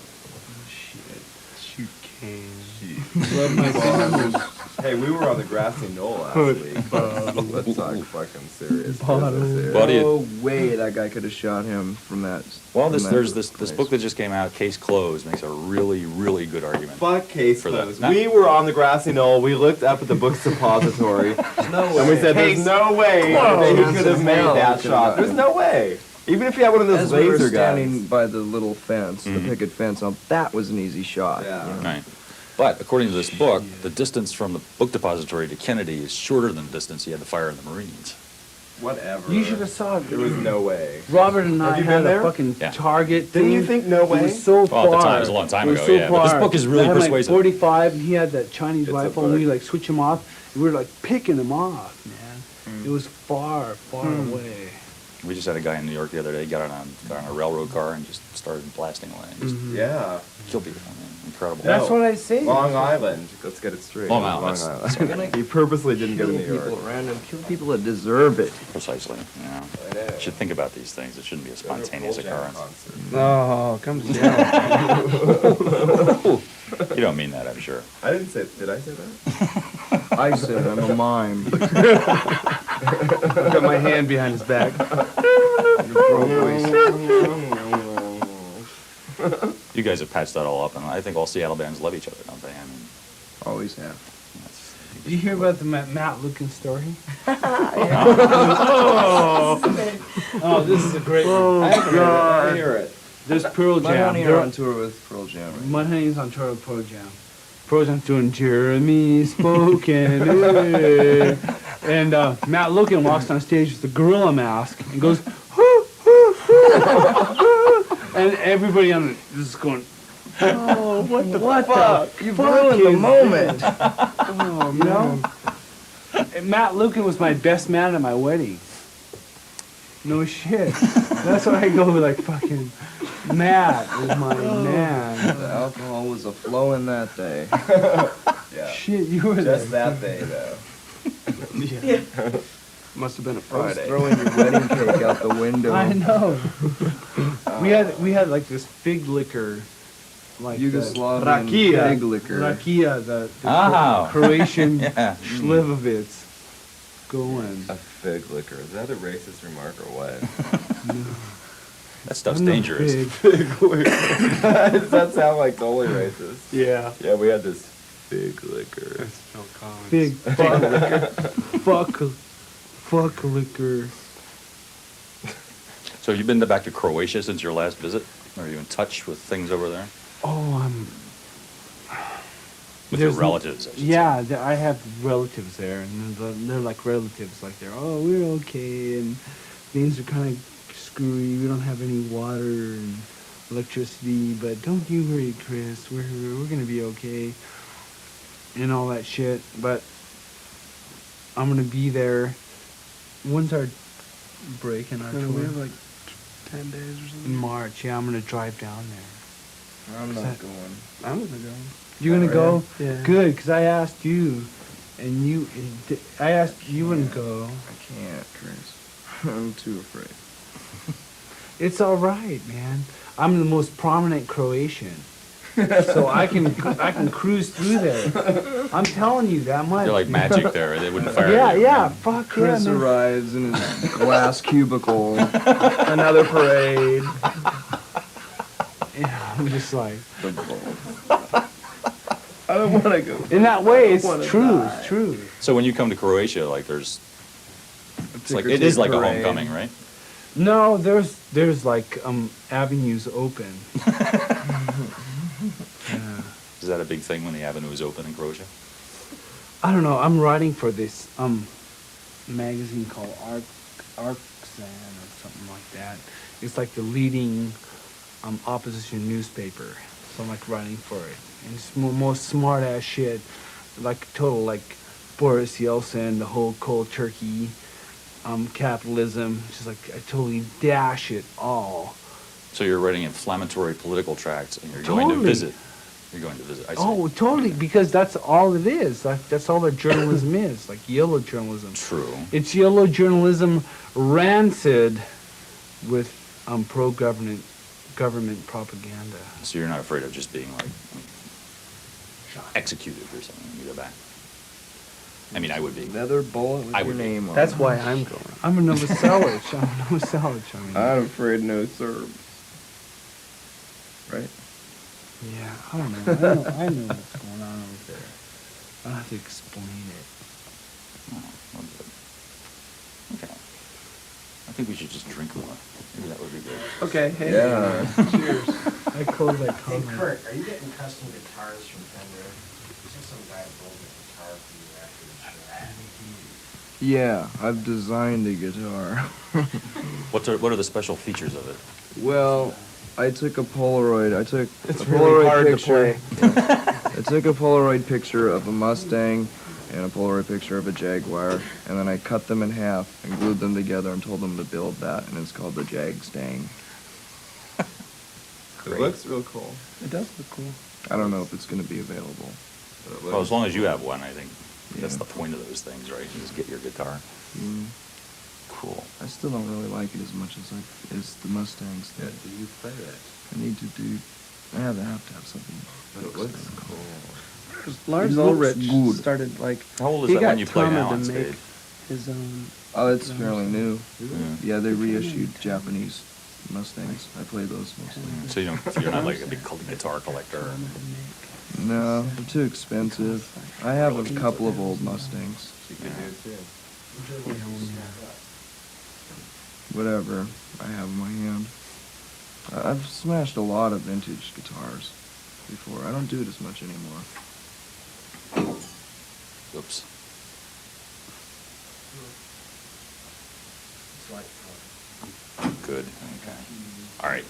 [SPEAKER 6] Shoot cane.
[SPEAKER 5] Love my family.
[SPEAKER 7] Hey, we were on the grassy knoll last week. Let's talk fucking serious business here.
[SPEAKER 1] What do you-
[SPEAKER 4] No way that guy could have shot him from that.
[SPEAKER 1] Well,
[SPEAKER 4] from that
[SPEAKER 1] there's this
[SPEAKER 4] place.
[SPEAKER 1] book that just came out, Case Closed, makes a really, really good argument.
[SPEAKER 7] Fuck case
[SPEAKER 1] For that.
[SPEAKER 7] closed.
[SPEAKER 1] Not-
[SPEAKER 7] We were on the grassy knoll. We looked up at the book suppository, and we said, "There's no way that he could have made that shot. There's no way. Even if he had one of those
[SPEAKER 4] As we were
[SPEAKER 7] laser
[SPEAKER 4] standing
[SPEAKER 7] guns."
[SPEAKER 4] by the little fence,
[SPEAKER 1] Mhm.
[SPEAKER 4] the picket fence, that was an easy shot.
[SPEAKER 7] Yeah.
[SPEAKER 4] you know?
[SPEAKER 1] Right. But according to this book, the distance from the book depository to Kennedy is shorter than the distance he had to fire in the Marines.
[SPEAKER 7] Whatever.
[SPEAKER 5] You should have saw it.
[SPEAKER 7] There was no way.
[SPEAKER 5] Robert and
[SPEAKER 7] Have
[SPEAKER 5] I
[SPEAKER 7] you
[SPEAKER 5] had
[SPEAKER 7] been there?
[SPEAKER 5] a fucking
[SPEAKER 1] Yeah.
[SPEAKER 5] target.
[SPEAKER 7] Didn't you
[SPEAKER 5] thing.
[SPEAKER 7] think no way?
[SPEAKER 5] It was so far.
[SPEAKER 1] Well, at the time, it was a long time
[SPEAKER 5] It was
[SPEAKER 1] ago,
[SPEAKER 5] so
[SPEAKER 1] yeah, but this
[SPEAKER 5] far.
[SPEAKER 1] book is really
[SPEAKER 5] I had
[SPEAKER 1] persuasive.
[SPEAKER 5] My 45, and he had that Chinese
[SPEAKER 7] It's a
[SPEAKER 5] rifle, and we
[SPEAKER 7] book.
[SPEAKER 5] like switch him off. And we were like picking him off, man.
[SPEAKER 7] Mm.
[SPEAKER 5] It was far, far away.
[SPEAKER 1] We just had a guy in New York the other day, got on a railroad car and just started blasting away. And just
[SPEAKER 7] Yeah.
[SPEAKER 1] killed people. I mean, incredible.
[SPEAKER 5] That's
[SPEAKER 7] No.
[SPEAKER 5] what I say.
[SPEAKER 7] Long Island. Let's get it straight.
[SPEAKER 1] Long Island, that's
[SPEAKER 7] Island. He purposely didn't go to
[SPEAKER 4] Kill
[SPEAKER 7] New York.
[SPEAKER 4] people, random, kill people that deserve it.
[SPEAKER 1] Precisely. You know.
[SPEAKER 7] I know.
[SPEAKER 1] You should think about these things. It shouldn't be a spontaneous
[SPEAKER 7] Go to a Pearl Jam
[SPEAKER 1] occurrence.
[SPEAKER 7] concert.
[SPEAKER 6] Oh, come down.
[SPEAKER 1] You don't mean that, I'm sure.
[SPEAKER 7] I didn't say. Did I say that?
[SPEAKER 4] I said I'm a mime.
[SPEAKER 6] Got my hand behind his back.
[SPEAKER 1] You guys have patched that all up, and I think all Seattle bands love each other, don't they? I mean,
[SPEAKER 4] Always have.
[SPEAKER 1] that's,
[SPEAKER 5] Did you hear about the Matt Lukin story? Oh, this is a great one.
[SPEAKER 7] I haven't heard it. I hear it.
[SPEAKER 5] There's Pearl
[SPEAKER 4] My
[SPEAKER 5] Jam.
[SPEAKER 4] honey are on tour with Pearl Jam. Right?
[SPEAKER 5] Mudhoney's on tour with Pearl Jam. Pearl Jam's doing Jeremy Spoken. eh. And Matt Lukin walks on stage with a gorilla mask and goes, "Hoo, hoo, hoo." And everybody on it is going, oh, what the fuck?
[SPEAKER 4] You've ruined the
[SPEAKER 5] is
[SPEAKER 4] moment.
[SPEAKER 5] this? Oh, you know? And Matt Lukin was my best man at my wedding. No shit. That's why I go like fucking Matt is my man.
[SPEAKER 4] The alcohol was a flowing that day.
[SPEAKER 7] Yeah.
[SPEAKER 5] Shit, you were
[SPEAKER 7] Just
[SPEAKER 5] there.
[SPEAKER 7] that day, though.
[SPEAKER 6] Must have been a
[SPEAKER 4] I was
[SPEAKER 6] Friday.
[SPEAKER 4] throwing your wedding cake out the window.
[SPEAKER 5] I know. we had like this fig liquor, like
[SPEAKER 4] Yugoslavian
[SPEAKER 5] rakia,
[SPEAKER 4] pig liquor.
[SPEAKER 5] rakia, the
[SPEAKER 1] Oh.
[SPEAKER 5] Croatian
[SPEAKER 1] Yeah.
[SPEAKER 5] Slivovitz going.
[SPEAKER 7] A fig liquor. Is that a racist remark or what?
[SPEAKER 1] that stuff's
[SPEAKER 5] I'm no
[SPEAKER 1] dangerous.
[SPEAKER 5] fig.
[SPEAKER 7] Does that sound like totally racist?
[SPEAKER 6] Yeah.
[SPEAKER 7] Yeah, we had this fig liquor.
[SPEAKER 6] That's Phil Collins.
[SPEAKER 5] Fig fuck liquor. Fuck liquor.
[SPEAKER 1] So have you been back to Croatia since your last visit? Are you in touch with things over there?
[SPEAKER 5] Oh,
[SPEAKER 1] With your
[SPEAKER 5] There's n-
[SPEAKER 1] relatives, I should
[SPEAKER 5] Yeah, I have relatives there, and they're like relatives. Like oh, we're okay, and things are kind of screwy. We don't have any water and electricity, but don't you worry, Chris. We're gonna be okay, and all that shit. But I'm gonna be there. When's our break in our tour?
[SPEAKER 6] We have like 10 days or
[SPEAKER 5] In
[SPEAKER 6] something.
[SPEAKER 5] March. Yeah, I'm gonna drive down there.
[SPEAKER 4] I'm
[SPEAKER 5] Is
[SPEAKER 4] not
[SPEAKER 5] that-
[SPEAKER 4] going.
[SPEAKER 6] I'm gonna go.
[SPEAKER 5] You gonna go?
[SPEAKER 6] Yeah.
[SPEAKER 5] Good, because I asked you, and I asked you wouldn't go.
[SPEAKER 4] I can't, Chris. I'm too afraid.
[SPEAKER 5] It's all right, man. I'm the most prominent Croatian, so I can cruise through there. I'm telling you that much.
[SPEAKER 1] You're like magic there. They wouldn't fire
[SPEAKER 5] Yeah,
[SPEAKER 1] you.
[SPEAKER 5] yeah. Fuck
[SPEAKER 4] Chris
[SPEAKER 5] yeah, man.
[SPEAKER 4] arrives in his glass cubicle. Another parade.
[SPEAKER 5] Yeah, I'm just like,
[SPEAKER 4] The bulb. I don't want to go.
[SPEAKER 5] in that way, it's
[SPEAKER 4] wanna
[SPEAKER 5] true.
[SPEAKER 4] die.
[SPEAKER 5] It's true.
[SPEAKER 1] So when you come to Croatia, like it's like
[SPEAKER 4] Ticker
[SPEAKER 1] it is
[SPEAKER 4] tape
[SPEAKER 1] like a
[SPEAKER 4] parade.
[SPEAKER 1] homecoming, right?
[SPEAKER 5] No, there's like avenues open. Yeah.
[SPEAKER 1] Is that a big thing when the avenue is open in Croatia?
[SPEAKER 5] I don't know. I'm writing for this magazine called Arcsan or something like that. It's like the leading opposition newspaper. So I'm like writing for it, and it's most smart ass shit, like total like Boris Yeltsin, the whole cold turkey, capitalism. It's just like I totally dash it all.
[SPEAKER 1] So you're writing inflammatory political tracts, and you're going to
[SPEAKER 5] Totally.
[SPEAKER 1] visit. You're going to visit. I see.
[SPEAKER 5] Oh, totally, because that's all it is. That's all that journalism is, like yellow journalism.
[SPEAKER 1] True.
[SPEAKER 5] It's yellow journalism rancid with pro-government propaganda.
[SPEAKER 1] So you're not afraid of just being like executed or something when you go back. I mean, I would be.
[SPEAKER 4] Another bullet with
[SPEAKER 1] I
[SPEAKER 4] your
[SPEAKER 1] would be.
[SPEAKER 4] name on
[SPEAKER 6] That's
[SPEAKER 4] it.
[SPEAKER 6] why I'm going.
[SPEAKER 5] I'm a Novoselic. I'm a Novoselic. I mean,
[SPEAKER 4] I'm afraid no Serbs. Right?
[SPEAKER 5] yeah, I don't know. I know what's going on over there. I don't have to explain it.
[SPEAKER 1] Oh, well, good. Okay. I think we should just drink more. Maybe that would be good.
[SPEAKER 6] Okay, hey.
[SPEAKER 4] Yeah.
[SPEAKER 6] Cheers.
[SPEAKER 5] I close that
[SPEAKER 3] Hey,
[SPEAKER 5] comment.
[SPEAKER 3] Kurt, are you getting custom guitars from Fender? You said some guy built a guitar for you after the show.
[SPEAKER 4] Yeah, I've designed a guitar.
[SPEAKER 1] What are the special features of it?
[SPEAKER 4] Well, I took a Polaroid. I took
[SPEAKER 5] It's
[SPEAKER 4] a
[SPEAKER 5] really
[SPEAKER 4] Polaroid
[SPEAKER 5] hard to
[SPEAKER 4] picture.
[SPEAKER 5] play.
[SPEAKER 4] I took a Polaroid picture of a Mustang and a Polaroid picture of a Jaguar, and then I cut them in half and glued them together and told them to build that, and it's called the Jag-Stang.
[SPEAKER 7] It looks real cool.
[SPEAKER 6] It does look cool.
[SPEAKER 4] I don't know if it's going to be available.
[SPEAKER 7] But it
[SPEAKER 1] Well,
[SPEAKER 7] looks-
[SPEAKER 1] as long as you have one, I think that's
[SPEAKER 4] Yeah.
[SPEAKER 1] the point of those things, right? You just get your guitar.
[SPEAKER 4] Mm,
[SPEAKER 1] Cool.
[SPEAKER 4] I still don't really like it as much as the Mustangs.
[SPEAKER 7] Yeah, do you play it?
[SPEAKER 4] I need to do. I have to have something.
[SPEAKER 7] But it looks cool.
[SPEAKER 6] Lars
[SPEAKER 4] It looks
[SPEAKER 6] Ulrich
[SPEAKER 4] good.
[SPEAKER 6] started like.
[SPEAKER 1] How old is
[SPEAKER 6] he
[SPEAKER 1] that
[SPEAKER 6] got
[SPEAKER 1] one you play
[SPEAKER 6] Tama
[SPEAKER 1] now
[SPEAKER 6] to
[SPEAKER 1] on
[SPEAKER 6] make
[SPEAKER 1] stage?
[SPEAKER 6] his own.
[SPEAKER 4] Oh, it's fairly new.
[SPEAKER 1] Yeah.
[SPEAKER 4] Yeah, they reissued Japanese Mustangs. I play those mostly.
[SPEAKER 1] So you're not like a big guitar collector.
[SPEAKER 6] Tama to make.
[SPEAKER 4] No, they're too expensive. I have a couple of old Mustangs.
[SPEAKER 7] You can do it too.
[SPEAKER 4] Whatever I have in my hand. I've smashed a lot of vintage guitars before. I don't do it as much anymore.
[SPEAKER 1] Oops.
[SPEAKER 3] It's like,
[SPEAKER 1] Good. Okay. All right.